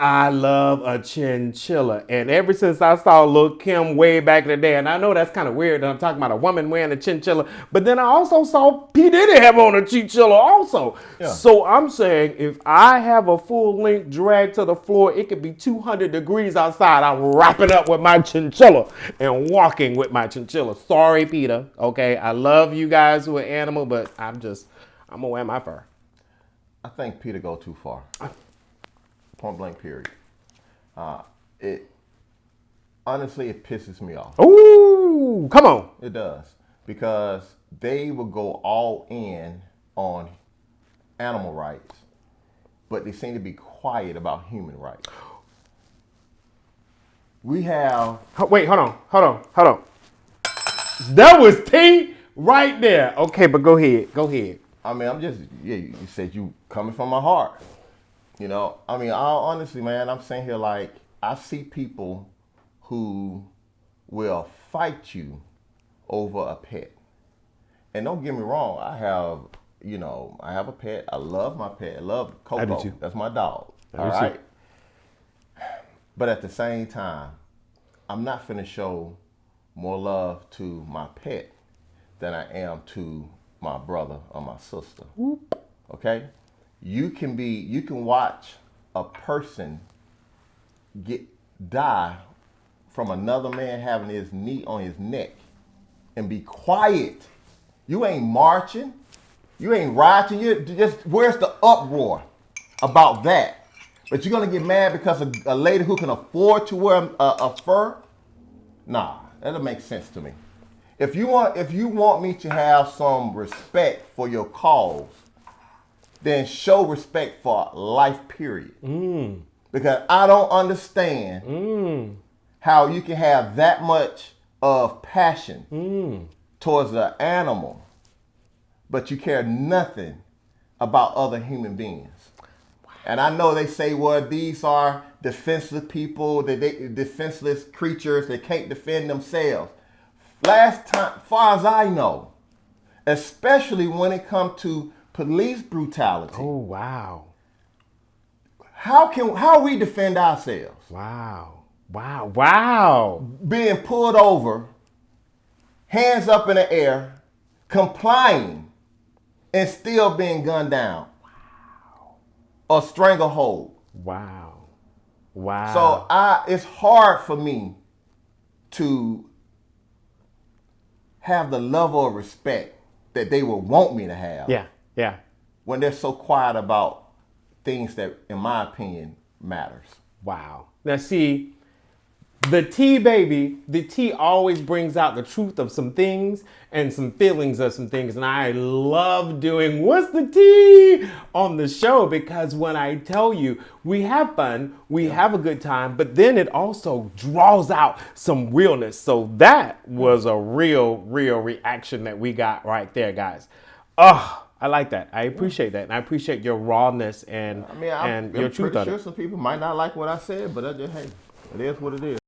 I love a chinchilla. And ever since I saw Lil' Kim way back in the day, and I know that's kind of weird that I'm talking about a woman wearing a chinchilla, but then I also saw P. Diddy have on a chinchilla also. Yeah. So I'm saying if I have a full length drag to the floor, it could be 200 degrees outside. I'm wrapping up with my chinchilla and walking with my chinchilla. Sorry, Peter. Okay, I love you guys who are animal, but I'm going to wear my fur. I think Peter go too far. Point blank, period. Honestly, it pisses me off. Ooh, come on. It does. Because they will go all in on animal rights, but they seem to be quiet about human rights. We have... Wait, hold on. That was T right there. Okay, but go ahead. I mean, you said you coming from my heart. You know, I mean, honestly, man, I'm saying here like, I see people who will fight you over a pet. And don't get me wrong, I have a pet. I love my pet. I love Kirkpro. I do too. That's my dog. All right. But at the same time, I'm not finna show more love to my pet than I am to my brother or my sister. Whoop. Okay? You can watch a person die from another man having his knee on his neck and be quiet. You ain't marching. You ain't rioting. You just, where's the uproar about that? But you're going to get mad because a lady who can afford to wear a fur? Nah, that doesn't make sense to me. If you want me to have some respect for your cause, then show respect for life, period. Because I don't understand how you can have that much of passion towards the animal, but you care nothing about other human beings. Wow. And I know they say, well, these are defenseless people, defenseless creatures that can't defend themselves. Last time, far as I know, especially when it comes to police brutality. Oh, wow. How we defend ourselves? Wow. Being pulled over, hands up in the air, complying, and still being gunned down. Wow. Or stranglehold. Wow. So it's hard for me to have the level of respect that they would want me to have. Yeah. When they're so quiet about things that, in my opinion, matters. Wow. Now see, the T always brings out the truth of some things and some feelings of some things. And I love doing What's the T on the show, because when I tell you, we have fun, we have a good time, but then it also draws out some realness. So that was a real reaction that we got right there, guys. Oh, I like that. I appreciate that. And I appreciate your rawness and your truth on it. I'm sure some people might not like what I said, but hey, it is what it is.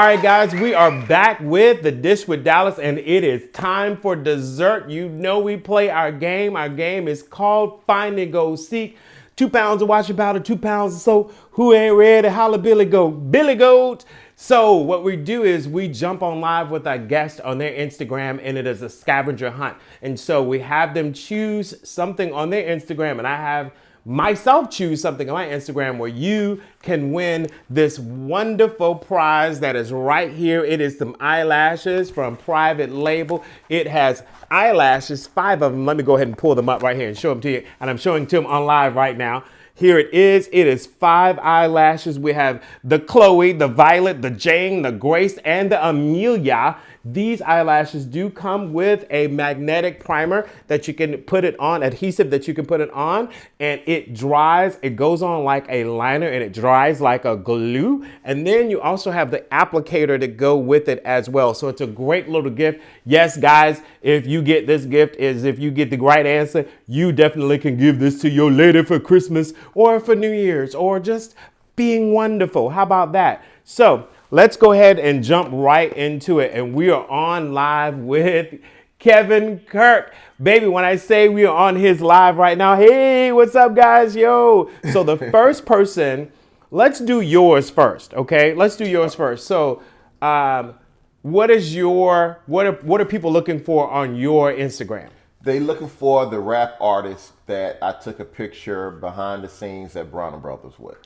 right, guys, we are back with the Dish with Dallas, and it is time for dessert. You know we play our game. Our game is called Find and Go Seek. 2 pounds of washing powder, 2 pounds of soap. Who ain't ready? Holla Billy Goat. Billy Goat. So what we do is we jump on live with our guest on their Instagram, and it is a scavenger hunt. And so we have them choose something on their Instagram, and I have myself choose something on my Instagram where you can win this wonderful prize that is right here. It is some eyelashes from Private Label. It has eyelashes, 5 of them. Let me go ahead and pull them up right here and show them to you. And I'm showing to them on live right now. Here it is. It is 5 eyelashes. We have the Chloe, the Violet, the Jane, the Grace, and the Amelia. These eyelashes do come with a magnetic primer that you can put it on, adhesive that you can put it on, and it dries. It goes on like a liner and it dries like a glue. And then you also have the applicator to go with it as well. So it's a great little gift. Yes, guys, if you get this gift, if you get the right answer, you definitely can give this to your lady for Christmas or for New Year's or just being wonderful. How about that? So let's go ahead and jump right into it. And we are on live with Kevin Kirk. Baby, when I say we are on his live right now, hey, what's up, guys? Yo. So the first person, let's do yours first, okay? Let's do yours first. So what are people looking for on your Instagram? They looking for the rap artist that I took a picture behind the scenes at Bronner Brothers with.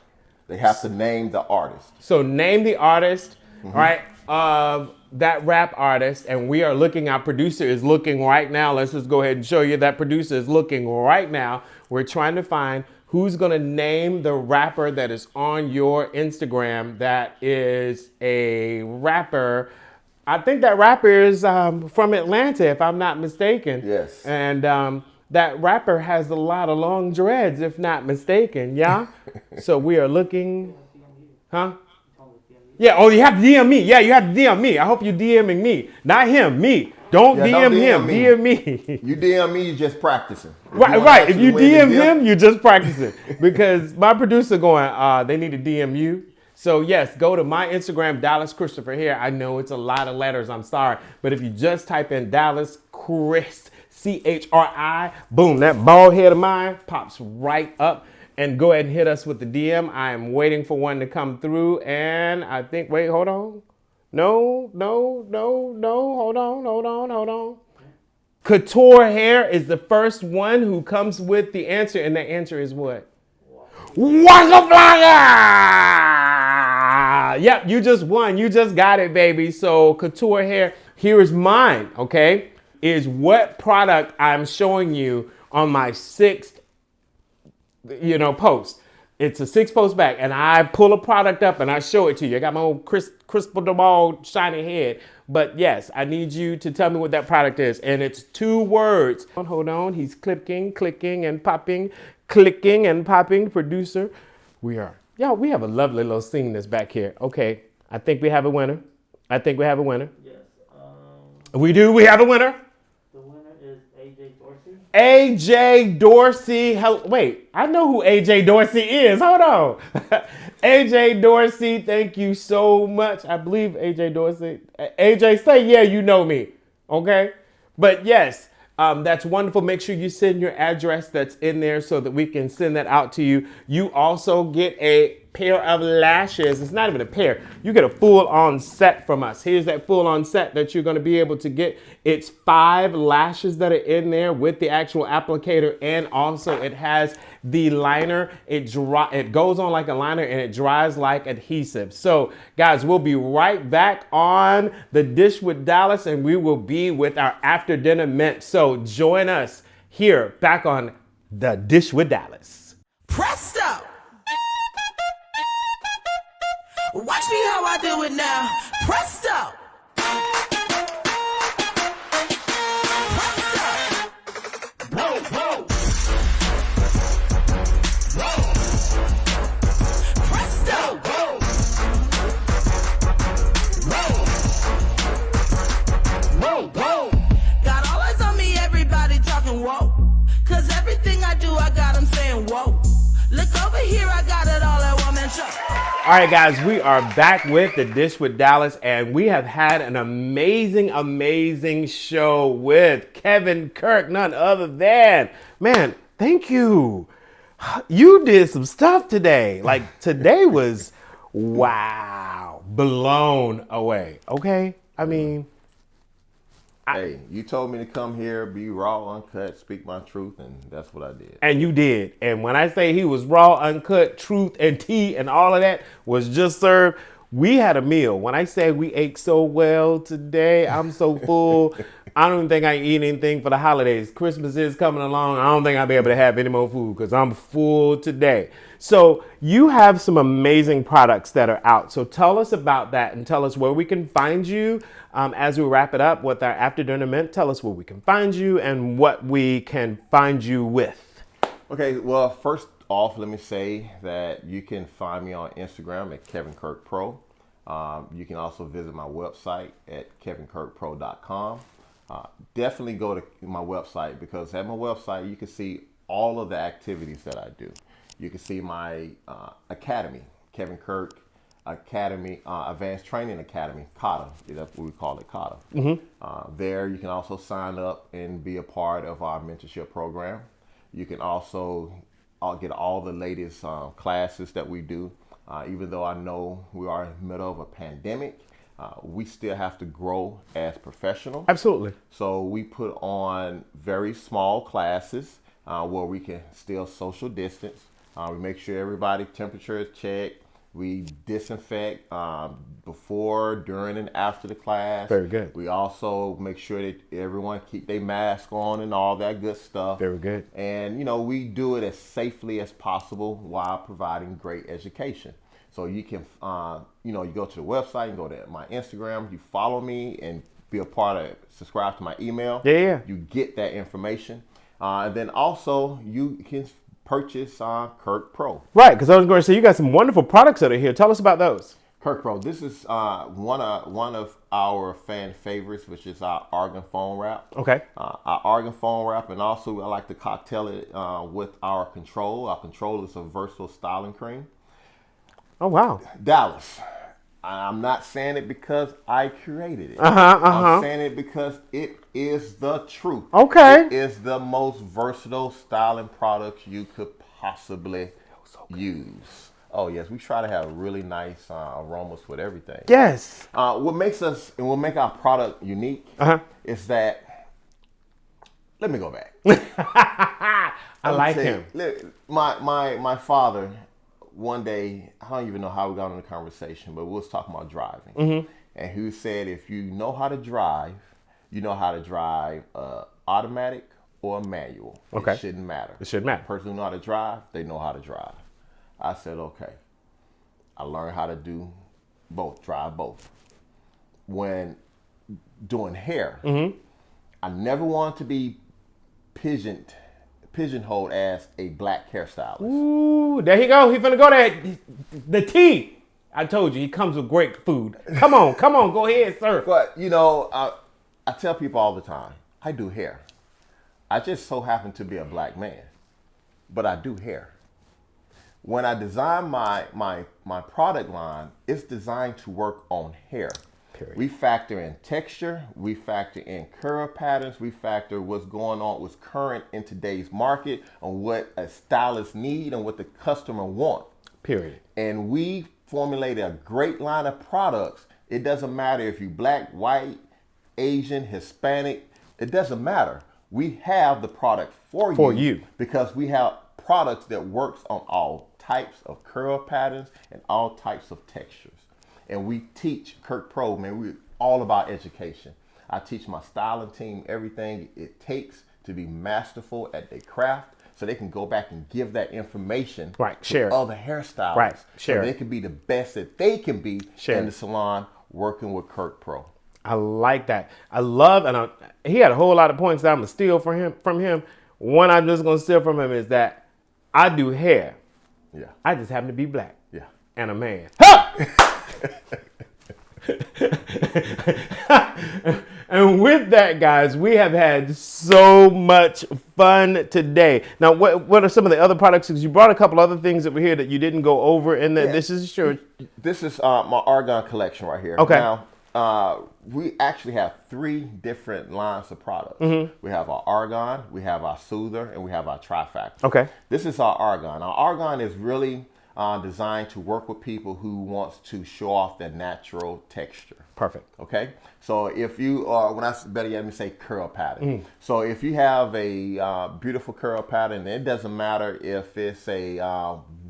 They have to name the artist. So name the artist, right, of that rap artist. And we are looking, our producer is looking right now. Let's just go ahead and show you that producer is looking right now. We're trying to find who's going to name the rapper that is on your Instagram that is a rapper. I think that rapper is from Atlanta, if I'm not mistaken. Yes. And that rapper has a lot of long dreads, if not mistaken, yeah? So we are looking, huh? Yeah, oh, you have to DM me. Yeah, you have to DM me. I hope you're DMing me. Not him, me. Don't DM him, DM me. You DM me, you just practicing. Right. If you DM him, you're just practicing. Because my producer going, they need to DM you. So yes, go to my Instagram, Dallas Christopher here. I know it's a lot of letters, I'm sorry. But if you just type in Dallas Chris, CHRI, boom, that bald head of mine pops right up. And go ahead and hit us with the DM. I am waiting for one to come through. And I think, wait, hold on. No, hold on. Couture Hair is the first one who comes with the answer. And the answer is what? Waka Flocka! Yep, you just won. You just got it, baby. So Couture Hair, here is mine, okay? Is what product I'm showing you on my 6th, post. It's a 6 post back, and I pull a product up and I show it to you. I got my old crystal ball shiny head. But yes, I need you to tell me what that product is. And it's 2 words. Hold on. He's clicking and popping, clicking and popping. Producer, we have a lovely little scene that's back here. Okay, I think we have a winner. Yes. We do. We have a winner. AJ Dorsey. Wait, I know who AJ Dorsey is. Hold on. AJ Dorsey, thank you so much. I believe AJ Dorsey. AJ, say yeah, you know me. Okay? But yes, that's wonderful. Make sure you send your address that's in there so that we can send that out to you. You also get a pair of lashes. It's not even a pair. You get a full-on set from us. Here's that full-on set that you're going to be able to get. It's 5 lashes that are in there with the actual applicator, and also it has the liner. It goes on like a liner and it dries like adhesive. So guys, we'll be right back on the Dish with Dallas, and we will be with our after dinner mint. So join us here back on the Dish with Dallas. Presto! Watch me how I do it now. Presto! Whoa, whoa. Whoa. Presto! Whoa. Whoa. Whoa, whoa. Got all eyes on me, everybody talking whoa. Cause everything I do, I got them saying whoa. Look over here, I got it all, that woman. Scavenger. All right, guys, we are back with the Dish with Dallas, and we have had an amazing show with Kevin Kirk, none other than, man, thank you. You did some stuff today. Like, today was, wow, blown away. Okay? I mean, Hey, you told me to come here, be raw, uncut, speak my truth, and that's what I did. and you did. And when I say he was raw, uncut, truth, and tea, and all of that was just served, we had a meal. When I say we ate so well today, I'm so full. I don't even think I eat anything for the holidays. Christmas is coming along. I don't think I'll be able to have any more food because I'm full today. So you have some amazing products that are out. So tell us about that and tell us where we can find you. As we wrap it up with our after dinner mint, tell us where we can find you and what we can find you with. Okay, well, first off, let me say that you can find me on Instagram at Kevin Kirkpro. You can also visit my website at kevinkirkpro.com. Definitely go to my website because at my website you can see all of the activities that I do. You can see my academy, Kevin Kirk Academy, Advanced Training Academy, CATA. That's what we call it, CATA. There you can also sign up and be a part of our mentorship program. You can also get all the latest classes that we do. Even though I know we are in the middle of a pandemic, we still have to grow as professionals. Absolutely. So we put on very small classes where we can still social distance. We make sure everybody temperature is checked. We disinfect before, during, and after the class. Very good. We also make sure that everyone keep their mask on and all that good stuff. Very good. And, we do it as safely as possible while providing great education. So you can, you go to the website and go to my Instagram. You follow me and be a part of it. Subscribe to my email. Yeah. You get that information. And then also you can purchase Kirkpro. Right, because I was going to say you got some wonderful products that are here. Tell us about those. Kirkpro. This is one of our fan favorites, which is our argan foam wrap. Okay. Our argan foam wrap, and also I like to cocktail it with our control. Our control is a versatile styling cream. Oh, wow. Dallas. I'm not saying it because I created it. I'm saying it because it is the truth. Okay. It is the most versatile styling product you could possibly use. Oh, yes. We try to have really nice aromas with everything. Yes. What makes us and what make our product unique is that, let me go back. I like him. My father, one day, I don't even know how we got on the conversation, but we was talking about driving. And he said, if you know how to drive, you know how to drive automatic or manual. Okay. It shouldn't matter. It shouldn't matter. The person who know how to drive, they know how to drive. I said, okay. I learned how to do both, drive both. When doing hair, I never wanted to be pigeonholed as a black hairstylist. Ooh, there he go. He finna go there. The tea. I told you, he comes with great food. Come on, go ahead, sir. But, I tell people all the time, I do hair. I just so happen to be a black man, but I do hair. When I design my product line, it's designed to work on hair. Period. We factor in texture, we factor in curl patterns, we factor what's going on, what's current in today's market, on what a stylist need and what the customer want. Period. And we formulate a great line of products. It doesn't matter if you're black, white, Asian, Hispanic, it doesn't matter. We have the product for you because we have products that works on all types of curl patterns and all types of textures. And we teach Kirkpro, man, we're all about education. I teach my styling team everything it takes to be masterful at their craft so they can go back and give that information share to other hairstylists. Right, share so they can be the best that they can be in the salon working with Kirkpro. I like that. I love, and he had a whole lot of points that I'm going to steal from him. One I'm just going to steal from him is that I do hair. Yeah. I just happen to be black. Yeah. And a man. And with that, guys, we have had so much fun today. Now, what are some of the other products? Because you brought a couple other things over here that you didn't go over, and that this is sure. This is my argon collection right here. Okay. Now, we actually have 3 different lines of products. We have our argon, we have our soother, and we have our trifactor. Okay. This is our argon. Our argon is really designed to work with people who wants to show off their natural texture. Perfect. Okay, so if you are, better yet, let me say curl pattern. So if you have a beautiful curl pattern, it doesn't matter if it's a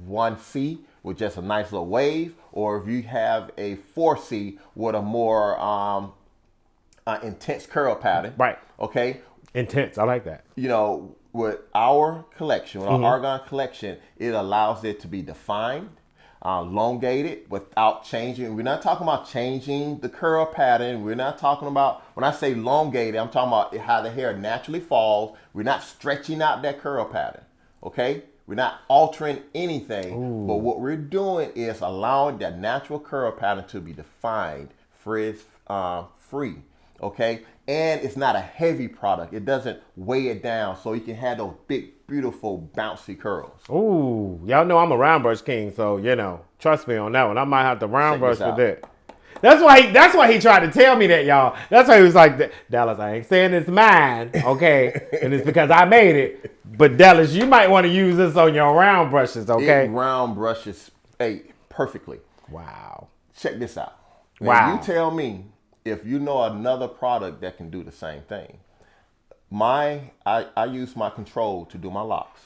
1C with just a nice little wave, or if you have a 4C with a more intense curl pattern. Right. Okay. Intense. I like that. You know, with our collection, with our argon collection, it allows it to be defined, elongated without changing. We're not talking about changing the curl pattern. We're not talking about, when I say elongated, I'm talking about how the hair naturally falls. We're not stretching out that curl pattern. Okay? We're not altering anything. Ooh. But what we're doing is allowing that natural curl pattern to be defined, frizz free. Okay? And it's not a heavy product. It doesn't weigh it down, so you can have those big, beautiful, bouncy curls. Ooh, y'all know I'm a round brush king, so trust me on that one. I might have to round brush with that. That's why he tried to tell me that, y'all. That's why he was like, Dallas, I ain't saying it's mine, okay? And it's because I made it. But Dallas, you might want to use this on your round brushes, okay? It round brushes perfectly. Wow. Check this out. Wow. You tell me if you know another product that can do the same thing. I use my control to do my locks.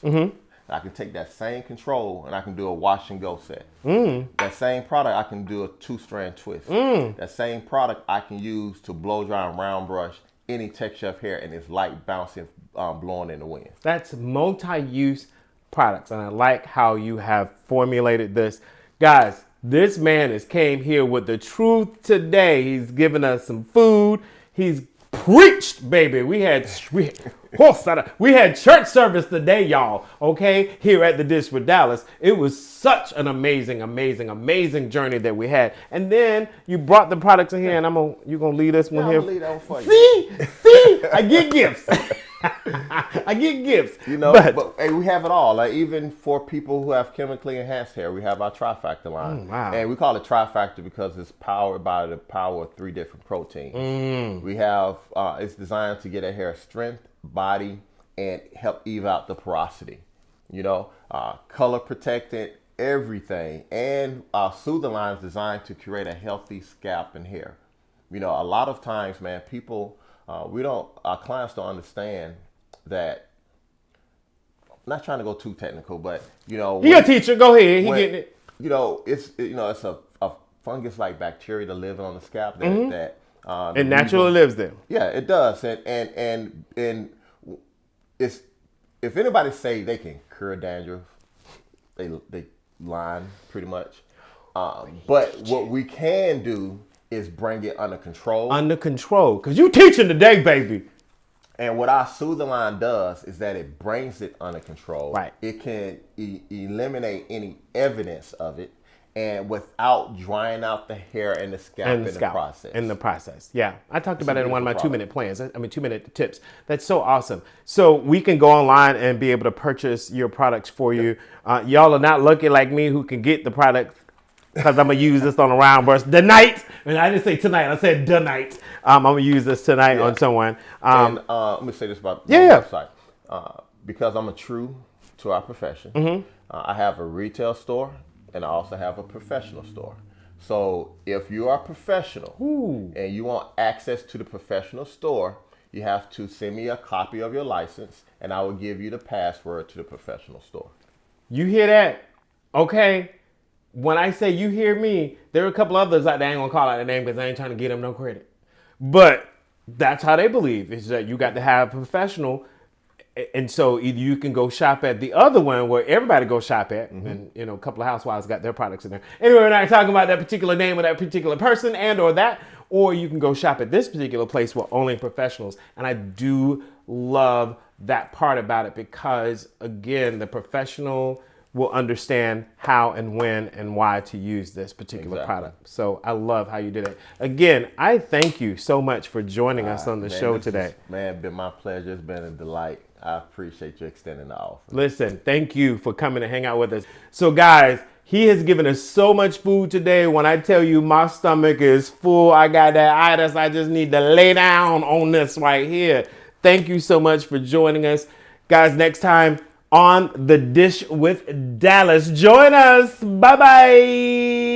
I can take that same control and I can do a wash and go set. That same product I can do a 2-strand twist. That same product I can use to blow dry and round brush any texture of hair, and it's light bouncing, blowing in the wind. That's multi-use products, and I like how you have formulated this. Guys, this man has came here with the truth today. He's given us some food. He's preached, baby. We had church service today, y'all. Okay, here at the Dish with Dallas. It was such an amazing journey that we had. And then you brought the products in here, and you're gonna leave this one here. I'm gonna leave that one for you. See, I get gifts. I get gifts. But hey, we have it all. Like, even for people who have chemically enhanced hair, we have our trifactor line. Wow. And we call it trifactor because it's powered by the power of 3 different proteins. We have, it's designed to get a hair strength, body, and help even out the porosity. Color protected, everything. And our soother line is designed to create a healthy scalp and hair. A lot of times, man, people, our clients don't understand that. I'm not trying to go too technical, but you're a teacher. Go ahead. He getting it. It's a fungus-like bacteria that lives on the scalp that it naturally lives there. Yeah, it does, and it's, if anybody say they can cure dandruff, they lying pretty much. But what we can do is bring it under control. Under control, because you teaching today, baby. And what our soother line does is that it brings it under control. Right. It can eliminate any evidence of it, and without drying out the hair and the scalp in the process. Yeah, I talked about it in one of my 2-minute plans. 2-minute tips. That's so awesome. So we can go online and be able to purchase your products for you. Y'all are not lucky like me who can get the product, because I'm going to use this on a round brush tonight. And I didn't say tonight. I said tonight. I'm going to use this tonight on someone. And let me say this about the website. Because I'm a true to our profession, I have a retail store and I also have a professional store. So if you are a professional and you want access to the professional store, you have to send me a copy of your license and I will give you the password to the professional store. You hear that? Okay. When I say you hear me, there are a couple others out there. I ain't gonna call out the name because I ain't trying to get them no credit. But that's how they believe, is that you got to have a professional. And so either you can go shop at the other one where everybody goes shop at, and a couple of housewives got their products in there. Anyway, we're not talking about that particular name of that particular person or you can go shop at this particular place where only professionals. And I do love that part about it because, again, the professional will understand how and when and why to use this particular Exactly. product. So I love how you did it. Again, I thank you so much for joining us on the show today. Been my pleasure. It's been a delight. I appreciate you extending the offer. Listen, thank you for coming to hang out with us. So guys, he has given us so much food today. When I tell you my stomach is full, I got that itis. I just need to lay down on this right here. Thank you so much for joining us. Guys, next time on The Dish with Dallas, join us. Bye-bye.